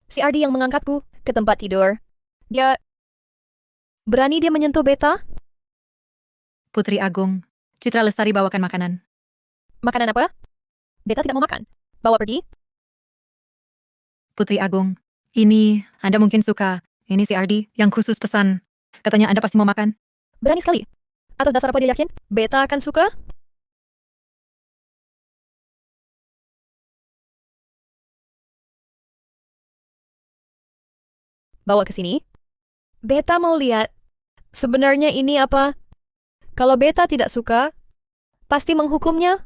si Ardi yang mengangkatku ke tempat tidur. Berani dia menyentuh Beta? Putri Agung, Citra Lestari bawakan makanan. Makanan apa? Beta tidak mau makan. Bawa pergi. Putri Agung, ini Anda mungkin suka. Ini si Ardi yang khusus pesan. Katanya Anda pasti mau makan. Berani sekali. Atas dasar apa dia yakin? Beta akan suka? Bawa ke sini. Beta mau lihat. Sebenarnya ini apa? Kalau Beta tidak suka, pasti menghukumnya.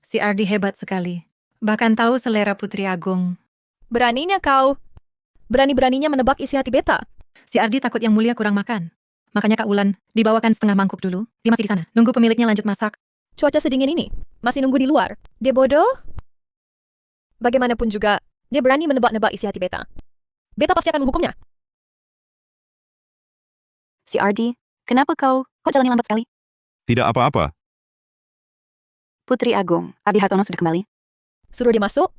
Si Ardi hebat sekali. Bahkan tahu selera Putri Agung. Beraninya kau. Berani-beraninya menebak isi hati Beta. Si Ardi takut yang mulia kurang makan. Makanya Kak Wulan, dibawakan setengah mangkuk dulu. Dia masih di sana. Nunggu pemiliknya lanjut masak. Cuaca sedingin ini. Masih nunggu di luar. Dia bodoh? Bagaimanapun juga, dia berani menebak-nebak isi hati Beta. Beta pasti akan menghukumnya. Si Ardi, kenapa kau? Kok jalannya lambat sekali? Tidak apa-apa. Putri Agung, Abi Hartono sudah kembali. Suruh dia masuk.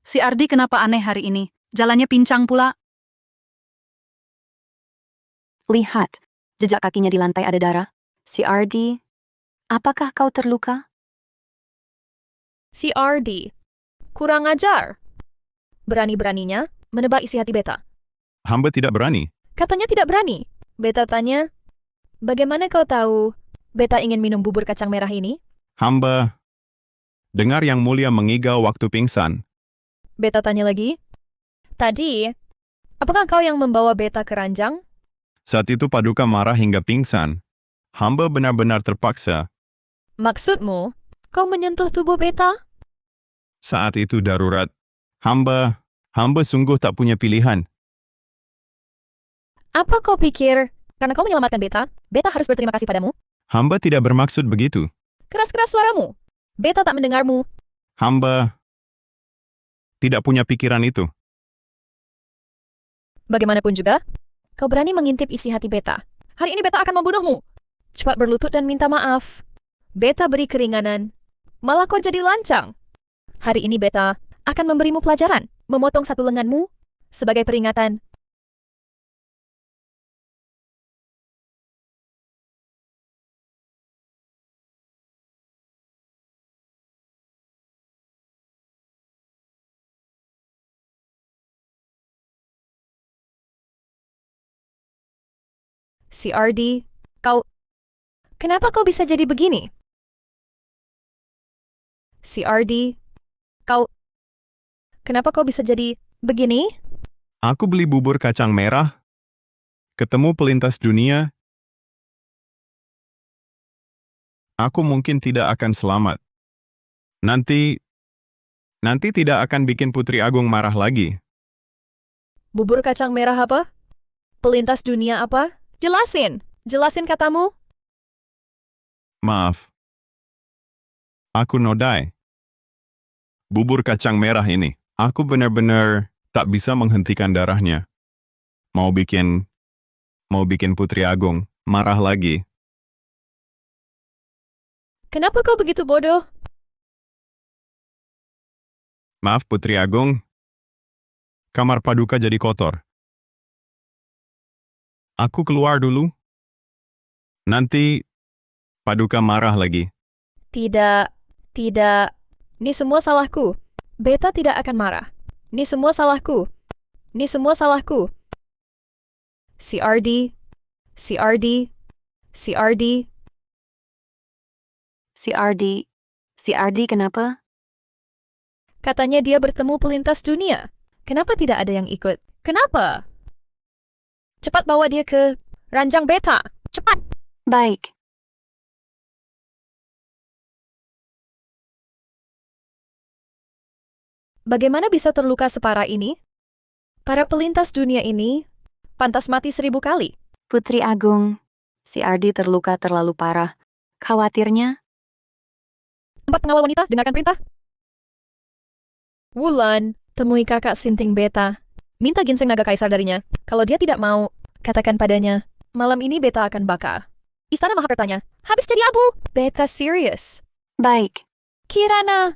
Si Ardi kenapa aneh hari ini? Jalannya pincang pula. Lihat, jejak kakinya di lantai ada darah. Si Ardi, apakah kau terluka? Si Ardi. Kurang ajar. Berani-beraninya menebak isi hati Beta. Hamba tidak berani. Katanya tidak berani. Beta tanya, bagaimana kau tahu Beta ingin minum bubur kacang merah ini? Hamba dengar yang mulia mengigau waktu pingsan. Beta tanya lagi, tadi, apakah kau yang membawa Beta ke ranjang? Saat itu Paduka marah hingga pingsan. Hamba benar-benar terpaksa. Maksudmu, kau menyentuh tubuh Beta? Saat itu darurat. Hamba sungguh tak punya pilihan. Apa kau pikir, karena kau menyelamatkan Beta, Beta harus berterima kasih padamu? Hamba tidak bermaksud begitu. Keras-keras suaramu. Beta tak mendengarmu. Hamba tidak punya pikiran itu. Bagaimanapun juga, kau berani mengintip isi hati Beta. Hari ini Beta akan membunuhmu. Cepat berlutut dan minta maaf. Beta beri keringanan. Malah kau jadi lancang. Hari ini Beta akan memberimu pelajaran. Memotong satu lenganmu sebagai peringatan. Si Ardi, kau... Kenapa kau bisa jadi begini? Si Ardi, kau... Kenapa kau bisa jadi begini? Aku beli bubur kacang merah, ketemu pelintas dunia. Aku mungkin tidak akan selamat. Nanti tidak akan bikin Putri Agung marah lagi. Bubur kacang merah apa? Pelintas dunia apa? Jelasin! Jelasin katamu. Maaf. Aku nodai. Bubur kacang merah ini. Aku benar-benar tak bisa menghentikan darahnya. Mau bikin Putri Agung marah lagi. Kenapa kau begitu bodoh? Maaf Putri Agung. Kamar Paduka jadi kotor. Aku keluar dulu. Nanti Paduka marah lagi. Tidak. Ini semua salahku. Beta tidak akan marah. Ini semua salahku. Si Ardi. Si Ardi kenapa? Katanya dia bertemu pelintas dunia. Kenapa tidak ada yang ikut? Kenapa? Cepat bawa dia ke ranjang Beta. Cepat! Baik. Bagaimana bisa terluka separah ini? Para pelintas dunia ini pantas mati 1000 kali. Putri Agung, si Ardi terluka terlalu parah. Khawatirnya, Tempat pengawal wanita, dengarkan perintah. Wulan, Temui kakak Sinting Beta. Minta ginseng naga kaisar darinya. Kalau dia tidak mau, katakan padanya, malam ini Beta akan bakar. Istana Mahakartanya, habis jadi abu. Beta serius. Baik. Kirana.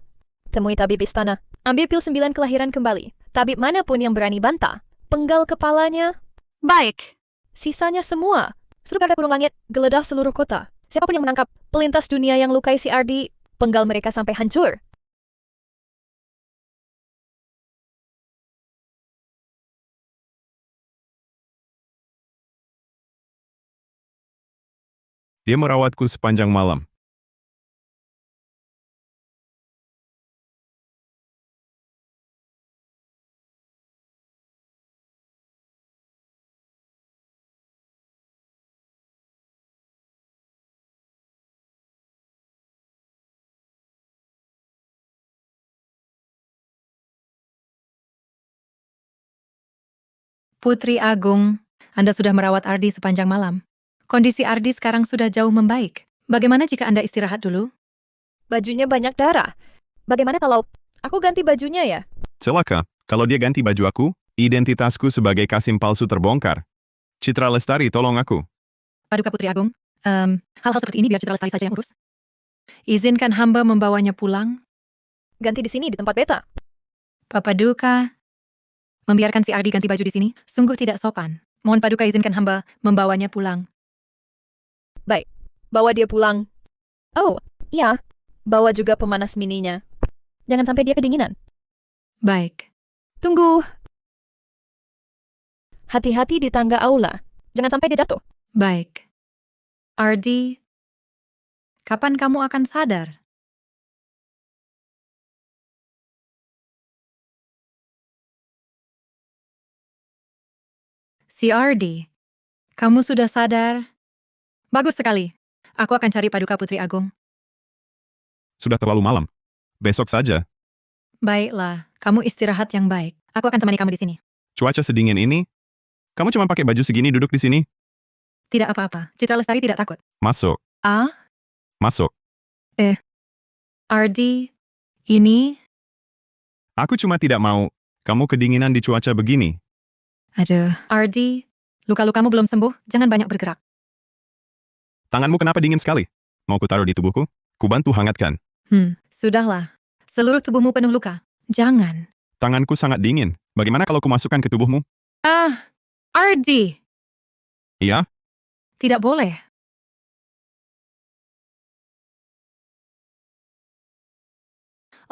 Temui tabib istana. Ambil pil 9 kelahiran kembali. Tabib manapun yang berani bantah. Penggal kepalanya. Baik. Sisanya semua. Suruh garda kurung langit, geledah seluruh kota. Siapapun yang menangkap pelintas dunia yang lukai si Ardi, penggal mereka sampai hancur. Dia merawatku sepanjang malam. Putri Agung, Anda sudah merawat Ardi sepanjang malam. Kondisi Ardi sekarang sudah jauh membaik. Bagaimana jika Anda istirahat dulu? Bajunya banyak darah. Bagaimana kalau aku ganti bajunya ya? Celaka, kalau dia ganti baju aku, identitasku sebagai Kasim palsu terbongkar. Citra Lestari, tolong aku. Paduka Putri Agung, hal-hal seperti ini biar Citra Lestari saja yang urus. Izinkan hamba membawanya pulang. Ganti di sini, di tempat Beta. Paduka, membiarkan si Ardi ganti baju di sini sungguh tidak sopan. Mohon Paduka izinkan hamba membawanya pulang. Baik, bawa dia pulang. Oh, iya. Bawa juga pemanas mininya. Jangan sampai dia kedinginan. Baik. Tunggu. Hati-hati di tangga aula. Jangan sampai dia jatuh. Baik. Ardi, kapan kamu akan sadar? Si Ardi, kamu sudah sadar? Bagus sekali. Aku akan cari Paduka Putri Agung. Sudah terlalu malam. Besok saja. Baiklah, kamu istirahat yang baik. Aku akan temani kamu di sini. Cuaca sedingin ini, kamu cuma pakai baju segini duduk di sini? Tidak apa-apa. Citra Lestari tidak takut. Masuk, Ah, masuk. Ardi, ini... Aku cuma tidak mau kamu kedinginan di cuaca begini. Aduh, Ardi, luka-lukamu belum sembuh, jangan banyak bergerak. Tanganmu kenapa dingin sekali? Mau ku taruh di tubuhku? Ku bantu hangatkan. Sudahlah. Seluruh tubuhmu penuh luka. Jangan. Tanganku sangat dingin. Bagaimana kalau ku masukkan ke tubuhmu? Ah, Ardi! Iya? Tidak boleh.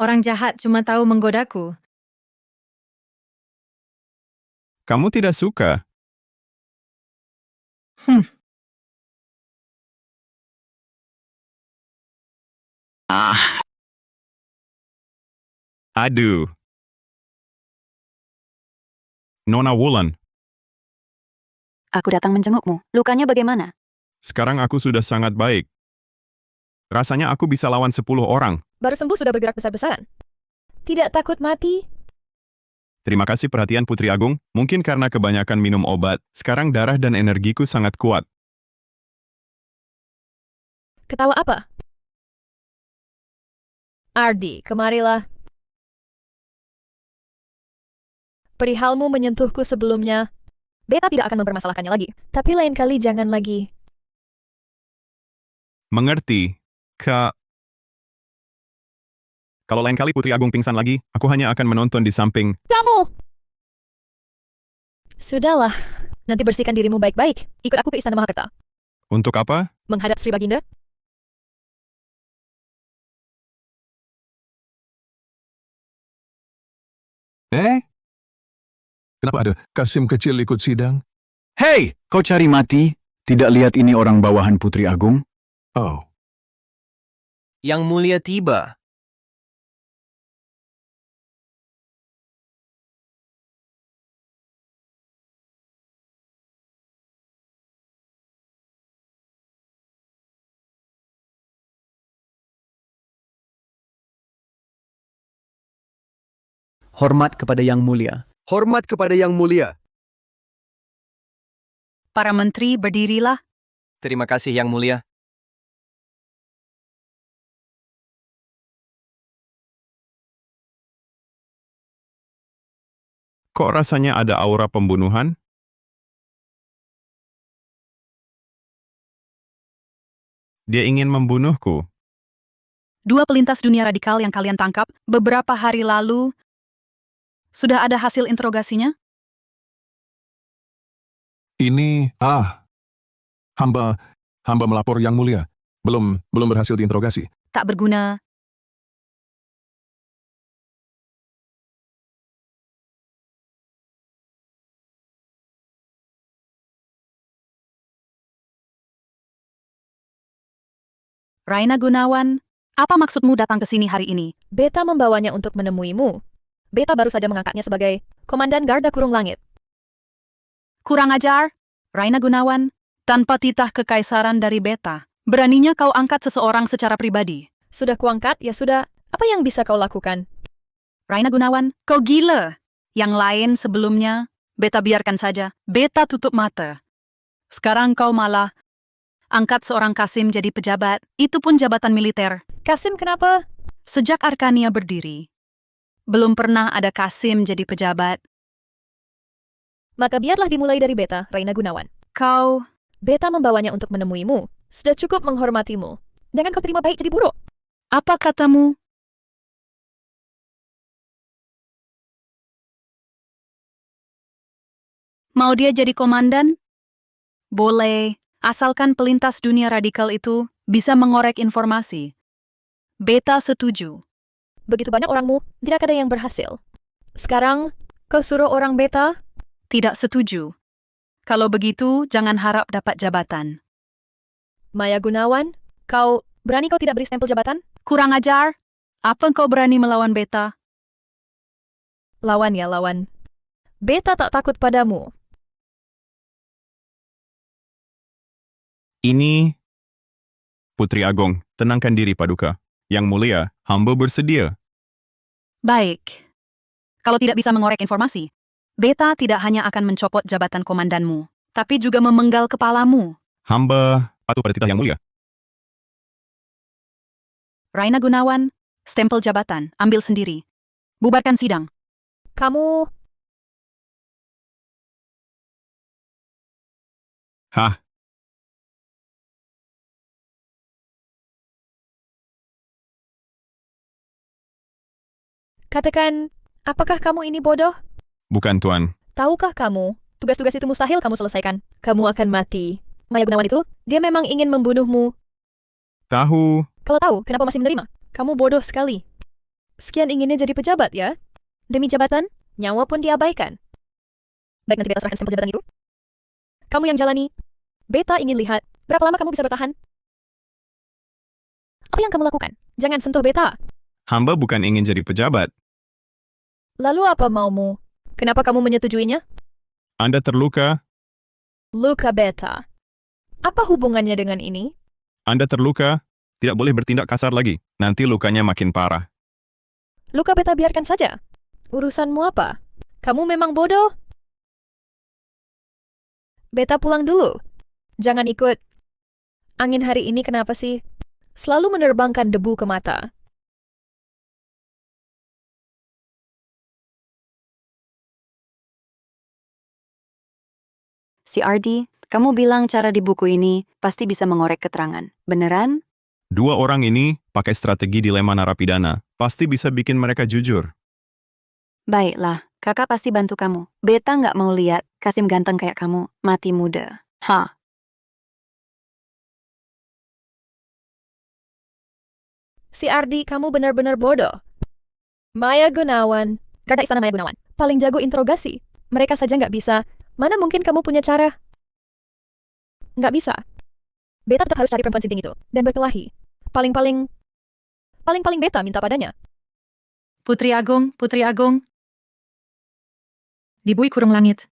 Orang jahat cuma tahu menggodaku. Kamu tidak suka. Aduh. Nona Wulan, Aku datang menjengukmu. Lukanya bagaimana? sekarang aku sudah sangat baik. Rasanya aku bisa lawan 10 orang. Baru sembuh sudah bergerak besar-besaran. Tidak takut mati? Terima kasih perhatian Putri Agung. Mungkin karena kebanyakan minum obat, sekarang darah dan energiku sangat kuat. Ketawa apa? Ardi, kemarilah. Perihalmu menyentuhku sebelumnya. Beta tidak akan mempermasalahkannya lagi. Tapi lain kali jangan lagi. Mengerti, Kak. Kalau lain kali Putri Agung pingsan lagi, aku hanya akan menonton di samping. Kamu! Sudahlah. Nanti bersihkan dirimu baik-baik. Ikut aku ke Istana Mahakarta. Untuk apa? Menghadap Sri Baginda. Kenapa ada Kasim kecil ikut sidang? Hei, kau cari mati? Tidak lihat ini orang bawahan Putri Agung? Oh, Yang mulia tiba. Hormat kepada Yang Mulia. Hormat kepada Yang Mulia. Para menteri berdirilah. Terima kasih Yang Mulia. Kok rasanya ada aura pembunuhan? Dia ingin membunuhku. Dua pelintas dunia radikal yang kalian tangkap beberapa hari lalu, sudah ada hasil interogasinya? Ini, hamba melapor yang mulia. Belum berhasil diinterogasi. Tak berguna. Raina Gunawan, apa maksudmu datang ke sini hari ini? Beta membawanya untuk menemuimu. Beta baru saja mengangkatnya sebagai Komandan Garda Kurung Langit. Kurang ajar, Raina Gunawan, tanpa titah kekaisaran dari Beta. Beraninya kau angkat seseorang secara pribadi. Sudah kuangkat, ya sudah. Apa yang bisa kau lakukan? Raina Gunawan, kau gila. Yang lain sebelumnya, Beta biarkan saja. Beta tutup mata. Sekarang kau malah angkat seorang Kasim jadi pejabat. Itu pun jabatan militer. Kasim kenapa? Sejak Arkania berdiri, belum pernah ada Kasim jadi pejabat. Maka biarlah dimulai dari Beta, Raina Gunawan. Kau, Beta membawanya untuk menemuimu. Sudah cukup menghormatimu. Jangan kau terima baik jadi buruk. apa katamu? Mau dia jadi komandan? Boleh, asalkan pelintas dunia radikal itu bisa mengorek informasi. Beta setuju. Begitu banyak orangmu, tidak ada yang berhasil. Sekarang, kau suruh orang Beta? Tidak setuju. Kalau begitu, jangan harap dapat jabatan. Maya Gunawan, berani kau tidak beri stempel jabatan? Kurang ajar. Apa kau berani melawan Beta? Lawan ya, lawan. Beta tak takut padamu. Ini Putri Agong, tenangkan diri Paduka. Yang mulia, hamba bersedia. Baik. Kalau tidak bisa mengorek informasi, Beta tidak hanya akan mencopot jabatan komandanmu, tapi juga memenggal kepalamu. Hamba patuh pada titah yang mulia. Raina Gunawan, stempel jabatan, ambil sendiri. Bubarkan sidang. Kamu, Hah, katakan, apakah kamu ini bodoh? bukan Tuan. Tahukah kamu, tugas-tugas itu mustahil kamu selesaikan. Kamu akan mati. Maya Gunawan itu, dia memang ingin membunuhmu. Tahu, Kalau tahu, kenapa masih menerima? Kamu bodoh sekali. Sekian inginnya jadi pejabat, ya? Demi jabatan, nyawa pun diabaikan. Baik, nanti Beta serahkan stempel jabatan itu. Kamu yang jalani. Beta ingin lihat, berapa lama kamu bisa bertahan? Apa yang kamu lakukan? Jangan sentuh Beta. hamba bukan ingin jadi pejabat. Lalu apa maumu? Kenapa kamu menyetujuinya? Anda terluka, Luka Beta. Apa hubungannya dengan ini? Anda terluka, tidak boleh bertindak kasar lagi. Nanti lukanya makin parah. Luka Beta biarkan saja. Urusanmu apa? Kamu memang bodoh? Beta pulang dulu. Jangan ikut. Angin hari ini kenapa sih? Selalu menerbangkan debu ke mata. Si RD, kamu bilang cara di buku ini pasti bisa mengorek keterangan. Beneran? Dua orang ini pakai strategi dilema narapidana. Pasti bisa bikin mereka jujur. Baiklah, kakak pasti bantu kamu. Beta nggak mau lihat Kasim ganteng kayak kamu, mati muda. Hah? Si RD, kamu benar-benar bodoh. Maya Gunawan. Garda Istana Maya Gunawan. Paling jago interogasi. Mereka saja nggak bisa. Mana mungkin kamu punya cara? Nggak bisa. Beta tetap harus cari perempuan sinting itu. Dan berkelahi. Paling-paling Beta minta padanya. Putri Agung, Putri Agung. Di Bui Kurung Langit.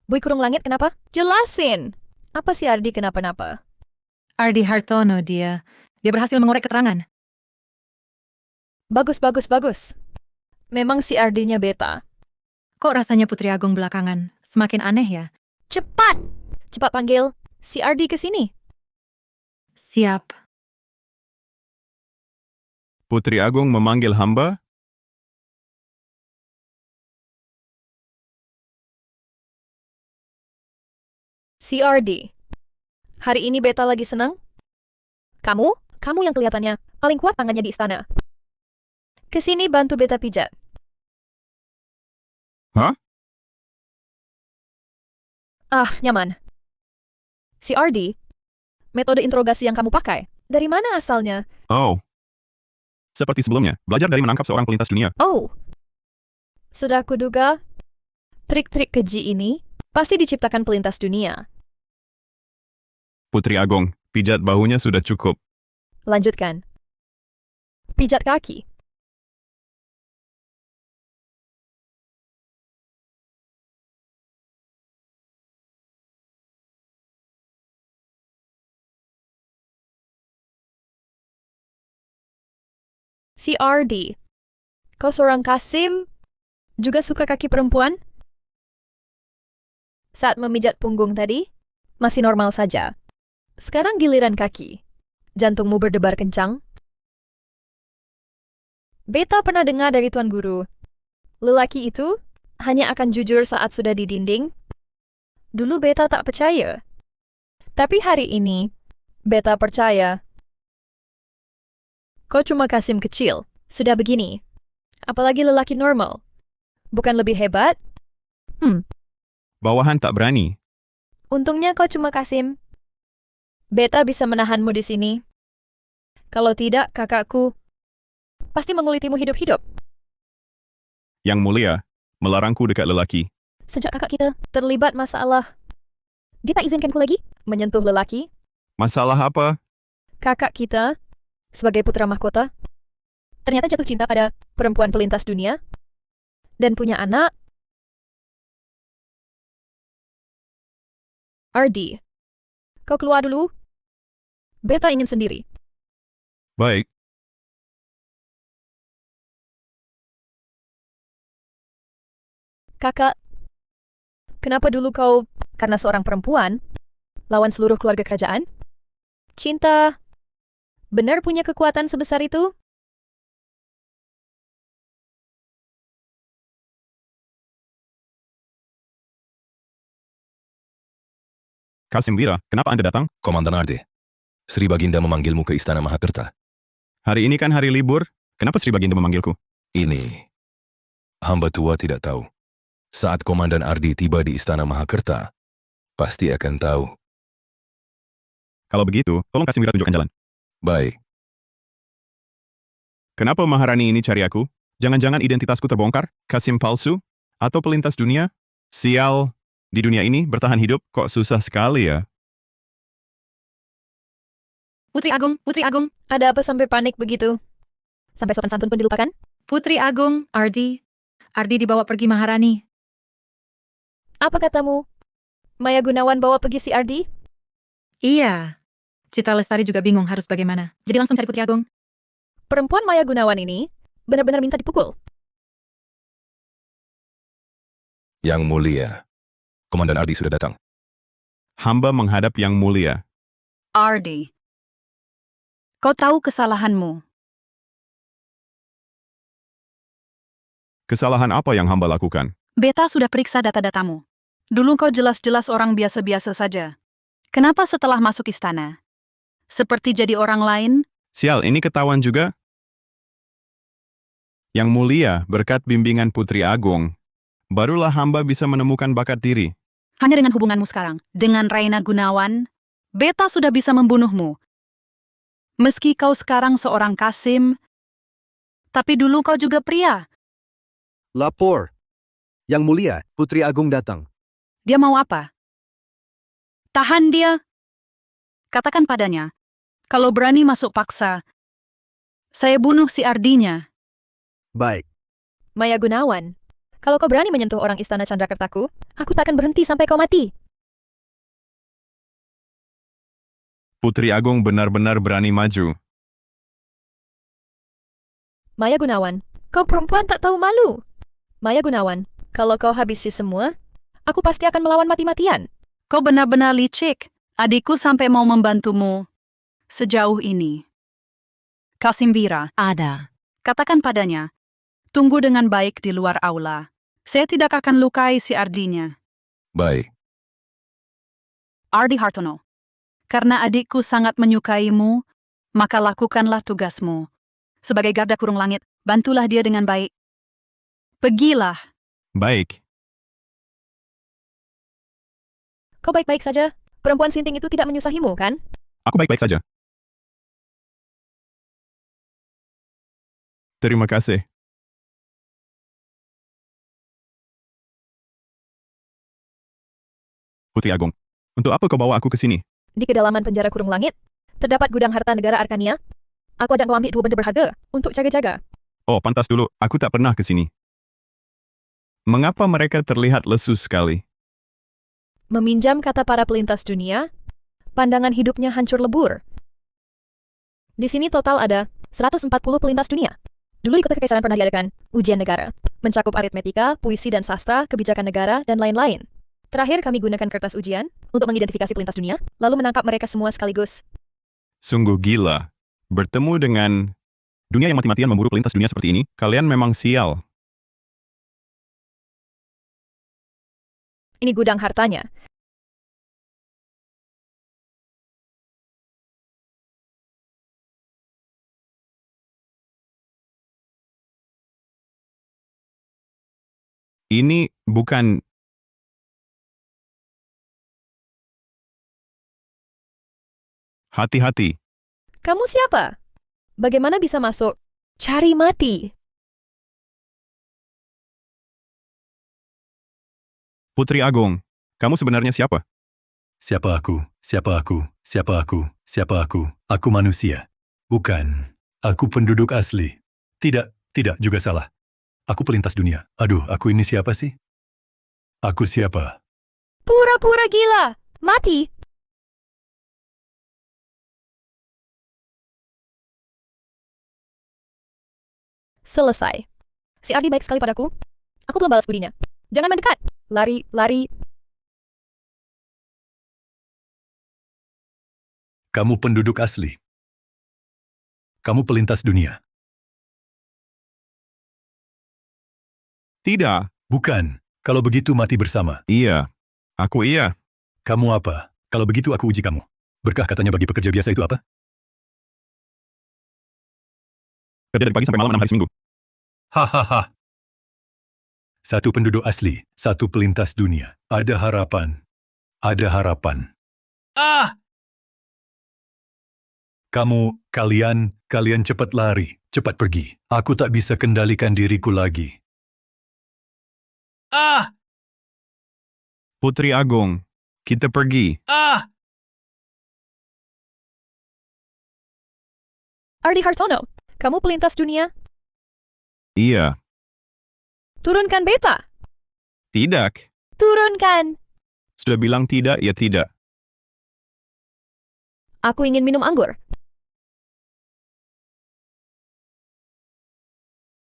Bui Kurung Langit kenapa? Jelasin! Apa si Ardi kenapa-napa? Ardi Hartono dia. Dia berhasil mengorek keterangan. Bagus, bagus, bagus. Memang si Ardinya Beta. Kok rasanya Putri Agung belakangan semakin aneh ya? Cepat! Cepat panggil si Ardi ke sini. Siap. Putri Agung memanggil hamba, CRD. Hari ini Beta lagi senang? Kamu yang kelihatannya paling kuat tangannya di istana. Kesini bantu Beta pijat. Hah? Ah, nyaman. CRD, metode interogasi yang kamu pakai, dari mana asalnya? Oh. Seperti sebelumnya, belajar dari menangkap seorang pelintas dunia. Oh, sudah kuduga, trik-trik keji ini pasti diciptakan pelintas dunia. Putri Agung, pijat bahunya sudah cukup. Lanjutkan. Pijat kaki. CRD. Kau seorang Kasim, juga suka kaki perempuan? Saat memijat punggung tadi, masih normal saja. Sekarang giliran kaki. Jantungmu berdebar kencang. Beta pernah dengar dari Tuan Guru, lelaki itu hanya akan jujur saat sudah di dinding. Dulu Beta tak percaya. Tapi hari ini, Beta percaya. Kau cuma Kasim kecil, sudah begini. Apalagi lelaki normal. Bukan lebih hebat? Bawahan tak berani. Untungnya kau cuma Kasim. Beta bisa menahanmu di sini. Kalau tidak, kakakku pasti mengulitimu hidup-hidup. Yang mulia, melarangku dekat lelaki. Sejak kakak kita terlibat masalah, dia tak izinkanku lagi menyentuh lelaki. Masalah apa? Kakak kita, sebagai putra mahkota, ternyata jatuh cinta pada perempuan pelintas dunia dan punya anak. Ardi, kau keluar dulu. Beta ingin sendiri. Baik. Kakak, kenapa dulu kau, karena seorang perempuan, lawan seluruh keluarga kerajaan? Cinta, benar punya kekuatan sebesar itu? Kasim Wira, kenapa Anda datang? Komandan Ardi, Sri Baginda memanggilmu ke Istana Mahakerta. Hari ini kan hari libur, kenapa Sri Baginda memanggilku? Ini, hamba tua tidak tahu. Saat Komandan Ardi tiba di Istana Mahakerta, pasti akan tahu. Kalau begitu, tolong Kasim Wira tunjukkan jalan. Baik, Kenapa Maharani ini cari aku? Jangan-jangan identitasku terbongkar? Kasim palsu? Atau pelintas dunia? Sial, di dunia ini bertahan hidup kok susah sekali ya. Putri Agung, Ada apa sampai panik begitu? Sampai sopan santun pun dilupakan? Putri Agung, Ardi dibawa pergi Maharani. Apa katamu? Maya Gunawan bawa pergi si Ardi? Iya. Citra Lestari juga bingung harus bagaimana. Jadi langsung cari Putri Agung. Perempuan Maya Gunawan ini benar-benar minta dipukul. Yang mulia, Komandan Ardi sudah datang. Hamba menghadap yang mulia. Ardi, kau tahu kesalahanmu. Kesalahan apa yang hamba lakukan? Beta sudah periksa data-datamu. Dulu kau jelas-jelas orang biasa-biasa saja. Kenapa setelah masuk istana? Seperti jadi orang lain? Sial, ini ketahuan juga? Yang mulia, berkat bimbingan Putri Agung, barulah hamba bisa menemukan bakat diri. Hanya dengan hubunganmu sekarang, dengan Raina Gunawan, Beta sudah bisa membunuhmu. Meski kau sekarang seorang Kasim, tapi dulu kau juga pria. Lapor. Yang mulia, Putri Agung datang. Dia mau apa? Tahan dia. Katakan padanya, kalau berani masuk paksa, saya bunuh si Ardinya. Baik. Maya Gunawan, kalau kau berani menyentuh orang istana Chandrakertaku, aku tak akan berhenti sampai kau mati. Putri Agung benar-benar berani maju. Maya Gunawan, kau perempuan tak tahu malu. Maya Gunawan, kalau kau habisi semua, aku pasti akan melawan mati-matian. Kau benar-benar licik. Adikku sampai mau membantumu sejauh ini. Kasim Wira, Ada. katakan padanya, tunggu dengan baik di luar aula. Saya tidak akan lukai si Ardinya. Baik, Ardi Hartono. Karena adikku sangat menyukaimu, maka lakukanlah tugasmu. Sebagai garda kurung langit, bantulah dia dengan baik. Pergilah. Baik. Kau baik-baik saja. Perempuan sinting itu tidak menyusahimu, kan? Aku baik-baik saja. Terima kasih. Putri Agung, untuk apa kau bawa aku ke sini? Di kedalaman penjara kurung langit, terdapat gudang harta negara Arkania. Aku ajak kau ambil 2 benda berharga untuk jaga-jaga. Oh, pantas dulu, aku tak pernah ke sini. Mengapa mereka terlihat lesu sekali? Meminjam kata para pelintas dunia, pandangan hidupnya hancur lebur. Di sini total ada 140 pelintas dunia. Dulu di kota kekaisaran pernah diadakan ujian negara, mencakup aritmetika, puisi dan sastra, kebijakan negara, dan lain-lain. Terakhir kami gunakan kertas ujian untuk mengidentifikasi pelintas dunia, lalu menangkap mereka semua sekaligus. Sungguh gila. Bertemu dengan dunia yang mati-matian memburu pelintas dunia seperti ini, kalian memang sial. Ini gudang hartanya. Ini bukan... Hati-hati. Kamu siapa? Bagaimana bisa masuk? Cari mati. Putri Agung, kamu sebenarnya siapa? Siapa aku? Siapa aku? Siapa aku? Siapa aku? Aku manusia. Bukan. Aku penduduk asli. Tidak juga salah. Aku pelintas dunia. Aduh, aku ini siapa sih? Aku siapa? Pura-pura gila. Mati. Selesai. Si Ardi baik sekali padaku. Aku belum balas budinya. Jangan mendekat. Lari, lari. Kamu penduduk asli. Kamu pelintas dunia. Tidak. Bukan. Kalau begitu mati bersama. Iya. Aku iya. Kamu apa? Kalau begitu aku uji kamu. Berkah katanya bagi pekerja biasa itu apa? Kerja dari pagi sampai malam 6 hari seminggu. Hahaha. Satu penduduk asli, satu pelintas dunia. Ada harapan. Ada harapan. Ah! Kalian cepat lari, cepat pergi. Aku tak bisa kendalikan diriku lagi. Ah! Putri Agung, kita pergi. Ah! Ardi Hartono, kamu pelintas dunia? Iya. Turunkan beta. Tidak. Turunkan. Sudah bilang tidak, ya tidak. Aku ingin minum anggur.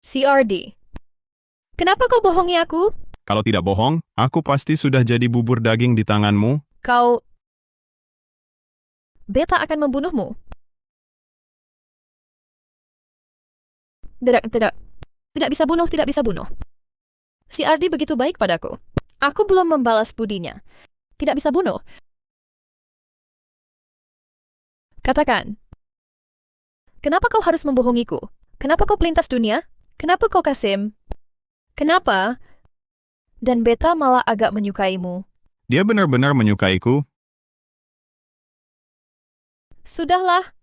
CRD. Kenapa kau bohongi aku? Kalau tidak bohong, aku pasti sudah jadi bubur daging di tanganmu. Kau... Beta akan membunuhmu. Tidak bisa bunuh, tidak bisa bunuh. Si Ardi begitu baik padaku. Aku belum membalas budinya. Tidak bisa bunuh. Katakan. Kenapa kau harus membohongiku? Kenapa kau pelintas dunia? Kenapa kau Kasim? Kenapa? Dan beta malah agak menyukaimu. Dia benar-benar menyukaiku. Sudahlah.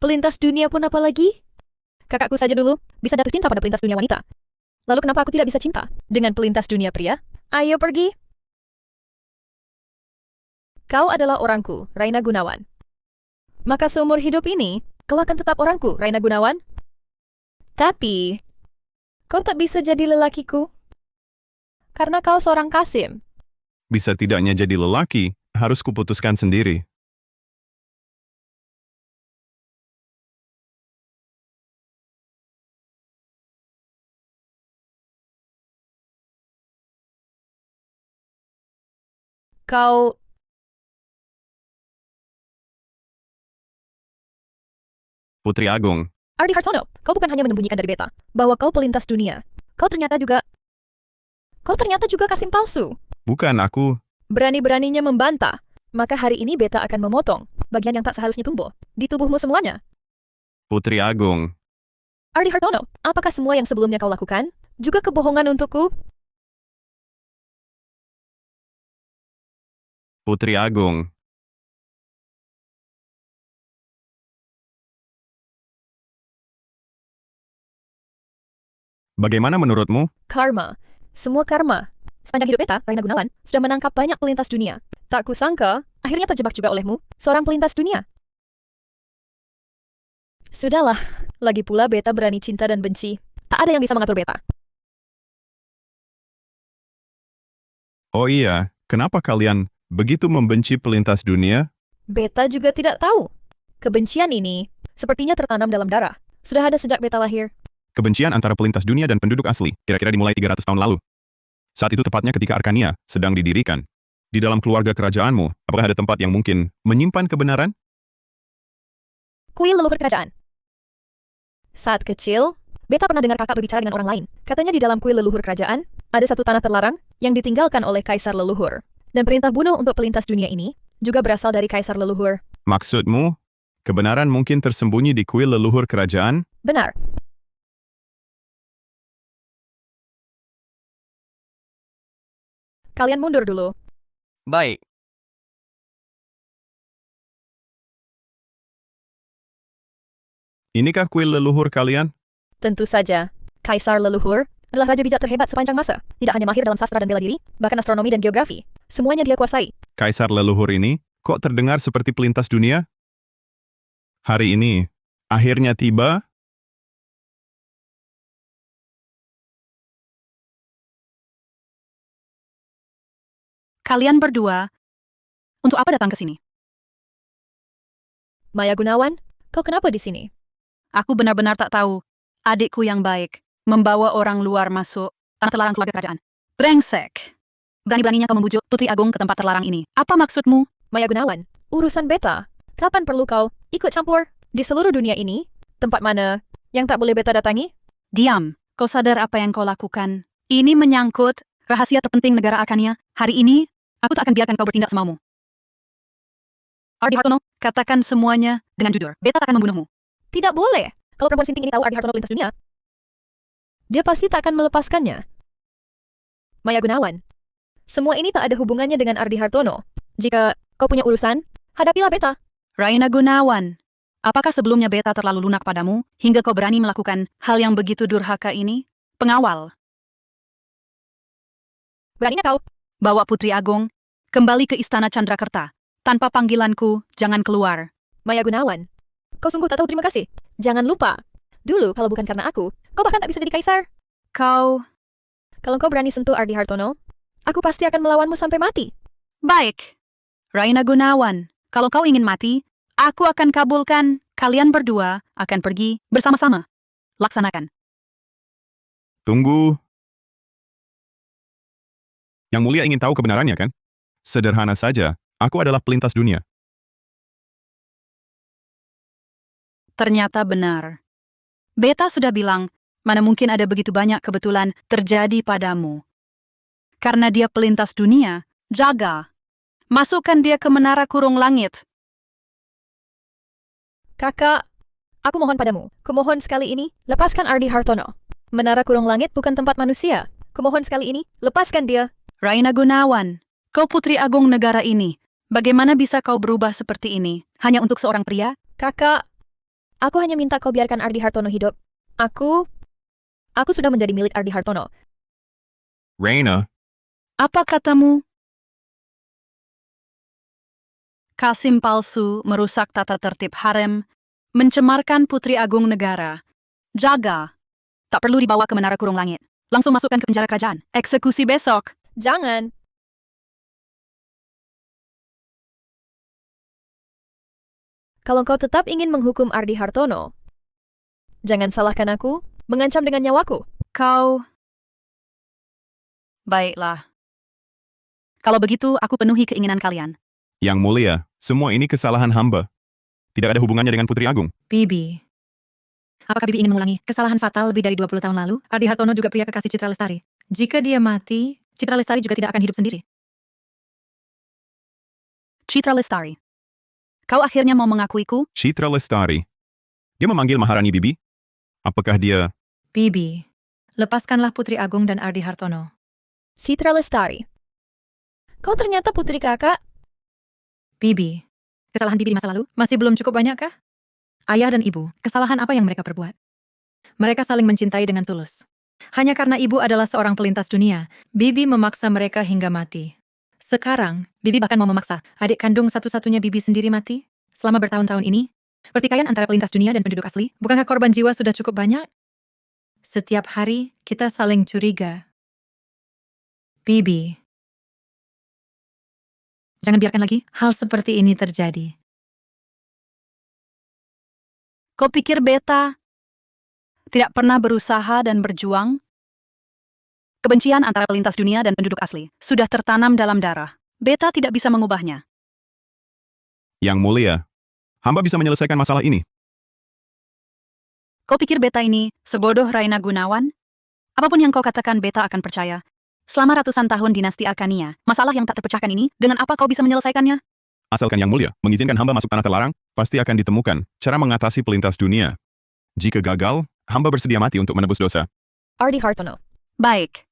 Pelintas dunia pun apa lagi? Kakakku saja dulu bisa jatuh cinta pada pelintas dunia wanita. Lalu kenapa aku tidak bisa cinta dengan pelintas dunia pria? Ayo pergi. Kau adalah orangku, Raina Gunawan. Maka seumur hidup ini, kau akan tetap orangku, Raina Gunawan. Tapi, kau tak bisa jadi lelakiku. Karena kau seorang Kasim. Bisa tidaknya jadi lelaki, harus kuputuskan sendiri. Kau... Putri Agung, Ardi Hartono, kau bukan hanya menyembunyikan dari beta, bahwa kau pelintas dunia. Kau ternyata juga Kasim palsu. bukan aku. Berani-beraninya membantah, maka hari ini beta akan memotong bagian yang tak seharusnya tumbuh di tubuhmu semuanya. Putri Agung, Ardi Hartono, apakah semua yang sebelumnya kau lakukan juga kebohongan untukku? Putri Agung. Bagaimana menurutmu? Karma. Semua karma. Sepanjang hidup beta, Raina Gunawan, sudah menangkap banyak pelintas dunia. Tak kusangka, akhirnya terjebak juga olehmu, seorang pelintas dunia. Sudahlah, lagi pula beta berani cinta dan benci. Tak ada yang bisa mengatur beta. Oh iya, kenapa kalian begitu membenci pelintas dunia? Beta juga tidak tahu. Kebencian ini sepertinya tertanam dalam darah. Sudah ada sejak beta lahir. Kebencian antara pelintas dunia dan penduduk asli, kira-kira dimulai 300 tahun lalu. Saat itu tepatnya ketika Arkania sedang didirikan. Di dalam keluarga kerajaanmu, apakah ada tempat yang mungkin menyimpan kebenaran? Kuil leluhur kerajaan. Saat kecil, beta pernah dengar kakak berbicara dengan orang lain. Katanya di dalam kuil leluhur kerajaan, ada satu tanah terlarang yang ditinggalkan oleh kaisar leluhur. Dan perintah bunuh untuk pelintas dunia ini juga berasal dari kaisar leluhur. Maksudmu, kebenaran mungkin tersembunyi di kuil leluhur kerajaan? Benar. Kalian mundur dulu. Baik. Inikah kuil leluhur kalian? Tentu saja, kaisar leluhur adalah raja bijak terhebat sepanjang masa. Tidak hanya mahir dalam sastra dan bela diri, bahkan astronomi dan geografi. Semuanya dia kuasai. Kaisar leluhur ini, kok terdengar seperti pelintas dunia? Hari ini, akhirnya tiba. Kalian berdua, untuk apa datang ke sini? Maya Gunawan, kau kenapa di sini? Aku benar-benar tak tahu. Adikku yang baik, membawa orang luar masuk tanah terlarang keluarga kerajaan. Brengsek. Berani-beraninya kau membujuk Putri Agung ke tempat terlarang ini. Apa maksudmu? Maya Gunawan, urusan beta. Kapan perlu kau ikut campur? Di seluruh dunia ini, tempat mana yang tak boleh beta datangi? Diam. Kau sadar apa yang kau lakukan? Ini menyangkut rahasia terpenting negara Arkania. Hari ini, aku tak akan biarkan kau bertindak semaumu. Ardi Hartono, katakan semuanya dengan jujur. Beta tak akan membunuhmu. Tidak boleh. Kalau perempuan sinting ini tahu Ardi Hartono pelintas dunia, dia pasti tak akan melepaskannya. Maya Gunawan, semua ini tak ada hubungannya dengan Ardi Hartono. Jika kau punya urusan, hadapilah beta. Raina Gunawan, apakah sebelumnya beta terlalu lunak padamu hingga kau berani melakukan hal yang begitu durhaka ini? Pengawal, Beraninya kau? bawa Putri Agung kembali ke Istana Chandrakerta. Tanpa panggilanku, jangan keluar. Maya Gunawan, kau sungguh tak tahu terima kasih. Jangan lupa, dulu kalau bukan karena aku, kau bahkan tak bisa jadi kaisar. Kalau kau berani sentuh Ardi Hartono, aku pasti akan melawanmu sampai mati. Baik. Raina Gunawan, kalau kau ingin mati, aku akan kabulkan. Kalian berdua akan pergi bersama-sama. Laksanakan. Tunggu. Yang mulia ingin tahu kebenarannya, kan? Sederhana saja, aku adalah pelintas dunia. Ternyata benar. Beta sudah bilang, mana mungkin ada begitu banyak kebetulan terjadi padamu. Karena dia pelintas dunia, jaga. Masukkan dia ke menara kurung langit. Kakak, aku mohon padamu, kumohon sekali ini, lepaskan Ardi Hartono. Menara kurung langit bukan tempat manusia. Kumohon sekali ini, lepaskan dia. Raina Gunawan, kau Putri Agung negara ini. Bagaimana bisa kau berubah seperti ini? Hanya untuk seorang pria? Kakak, aku hanya minta kau biarkan Ardi Hartono hidup. Aku sudah menjadi milik Ardi Hartono. Raina, Apa katamu? Kasim palsu merusak tata tertib harem, mencemarkan Putri Agung negara. Jaga. Tak perlu dibawa ke menara kurung langit. Langsung masukkan ke penjara kerajaan. Eksekusi besok. Jangan. Kalau kau tetap ingin menghukum Ardi Hartono, jangan salahkan aku, mengancam dengan nyawaku. Kau... Baiklah. Kalau begitu, aku penuhi keinginan kalian. Yang mulia, semua ini kesalahan hamba. Tidak ada hubungannya dengan Putri Agung. Bibi. Apakah Bibi ingin mengulangi kesalahan fatal lebih dari 20 tahun lalu? Ardi Hartono juga pria kekasih Citra Lestari. Jika dia mati, Citra Lestari juga tidak akan hidup sendiri. Citra Lestari. Kau akhirnya mau mengakuiku? Citra Lestari. Dia memanggil Maharani Bibi? Apakah dia... Bibi, lepaskanlah Putri Agung dan Ardi Hartono. Citra Lestari. Kau ternyata putri kakak? Bibi, kesalahan Bibi di masa lalu masih belum cukup banyakkah? Ayah dan ibu, kesalahan apa yang mereka perbuat? Mereka saling mencintai dengan tulus. Hanya karena ibu adalah seorang pelintas dunia, Bibi memaksa mereka hingga mati. Sekarang, Bibi bahkan mau memaksa adik kandung satu-satunya Bibi sendiri mati. Selama bertahun-tahun ini, pertikaian antara pelintas dunia dan penduduk asli, bukankah korban jiwa sudah cukup banyak? Setiap hari, kita saling curiga. Bibi, jangan biarkan lagi hal seperti ini terjadi. Kau pikir beta tidak pernah berusaha dan berjuang? Kebencian antara pelintas dunia dan penduduk asli sudah tertanam dalam darah. Beta tidak bisa mengubahnya. Yang mulia, hamba bisa menyelesaikan masalah ini. Kau pikir beta ini sebodoh Raina Gunawan? Apapun yang kau katakan beta akan percaya. Selama ratusan tahun dinasti Arkania, masalah yang tak terpecahkan ini, dengan apa kau bisa menyelesaikannya? Asalkan yang mulia mengizinkan hamba masuk tanah terlarang, pasti akan ditemukan cara mengatasi pelintas dunia. Jika gagal, hamba bersedia mati untuk menebus dosa. Ardi Hartono. Baik.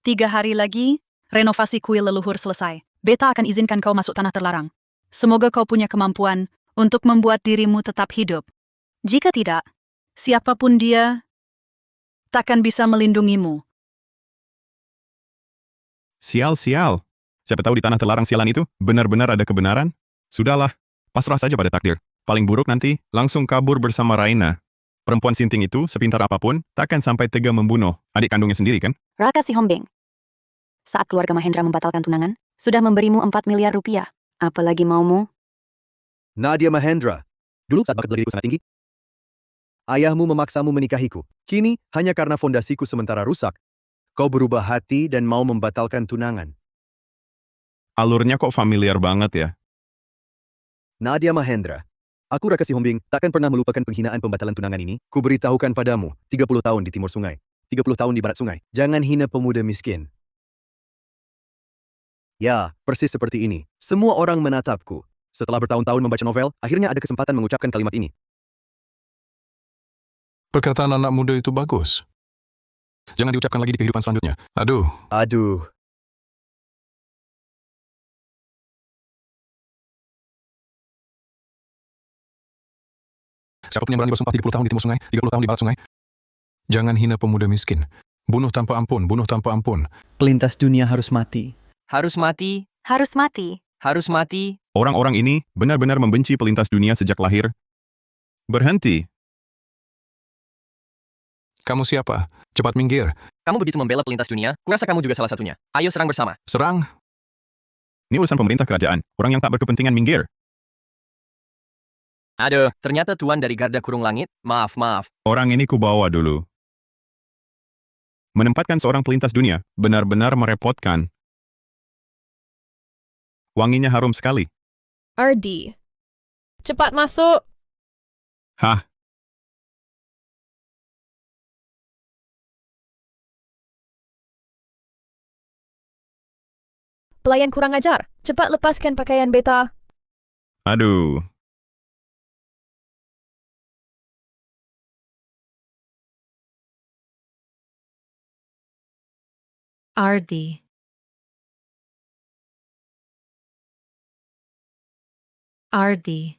3 hari lagi, renovasi kuil leluhur selesai. Beta akan izinkan kau masuk tanah terlarang. Semoga kau punya kemampuan untuk membuat dirimu tetap hidup. Jika tidak, siapapun dia takkan bisa melindungimu. Sial. Siapa tahu di tanah terlarang sialan itu benar-benar ada kebenaran? Sudahlah, pasrah saja pada takdir. Paling buruk nanti, langsung kabur bersama Raina. Perempuan sinting itu, sepintar apapun, takkan sampai tega membunuh adik kandungnya sendiri, kan? Raka Si Hombing. Saat keluarga Mahendra membatalkan tunangan, sudah memberimu 4 miliar rupiah. Apalagi maumu? Nadia Mahendra, dulu saat bakat berdiriku sangat tinggi, ayahmu memaksamu menikahiku. Kini, hanya karena fondasiku sementara rusak, kau berubah hati dan mau membatalkan tunangan. Alurnya kok familiar banget ya? Nadia Mahendra, aku Raka Si Hombing takkan pernah melupakan penghinaan pembatalan tunangan ini. Kuberitahukan padamu, 30 tahun di timur sungai, 30 tahun di barat sungai. Jangan hina pemuda miskin. Ya, persis seperti ini. Semua orang menatapku. Setelah bertahun-tahun membaca novel, akhirnya ada kesempatan mengucapkan kalimat ini. Perkataan anak muda itu bagus. Jangan diucapkan lagi di kehidupan selanjutnya. Aduh. Siapapun yang berani bersumpah 30 tahun di timur sungai, 30 tahun di barat sungai. Jangan hina pemuda miskin. Bunuh tanpa ampun, bunuh tanpa ampun. Pelintas dunia harus mati. Harus mati, Harus mati. harus mati. Orang-orang ini benar-benar membenci pelintas dunia sejak lahir. Berhenti. Kamu siapa? Cepat minggir. Kamu begitu membela pelintas dunia, kurasa kamu juga salah satunya. Ayo serang bersama. Serang. Ini urusan pemerintah kerajaan. Orang yang tak berkepentingan minggir. Aduh, ternyata tuan dari Garda Kurung Langit. Maaf. Orang ini kubawa dulu. Menempatkan seorang pelintas dunia benar-benar merepotkan. Wanginya harum sekali. Ardi. Cepat masuk. Hah? Pelayan kurang ajar. Cepat lepaskan pakaian beta. Aduh. Ardi. Ardi.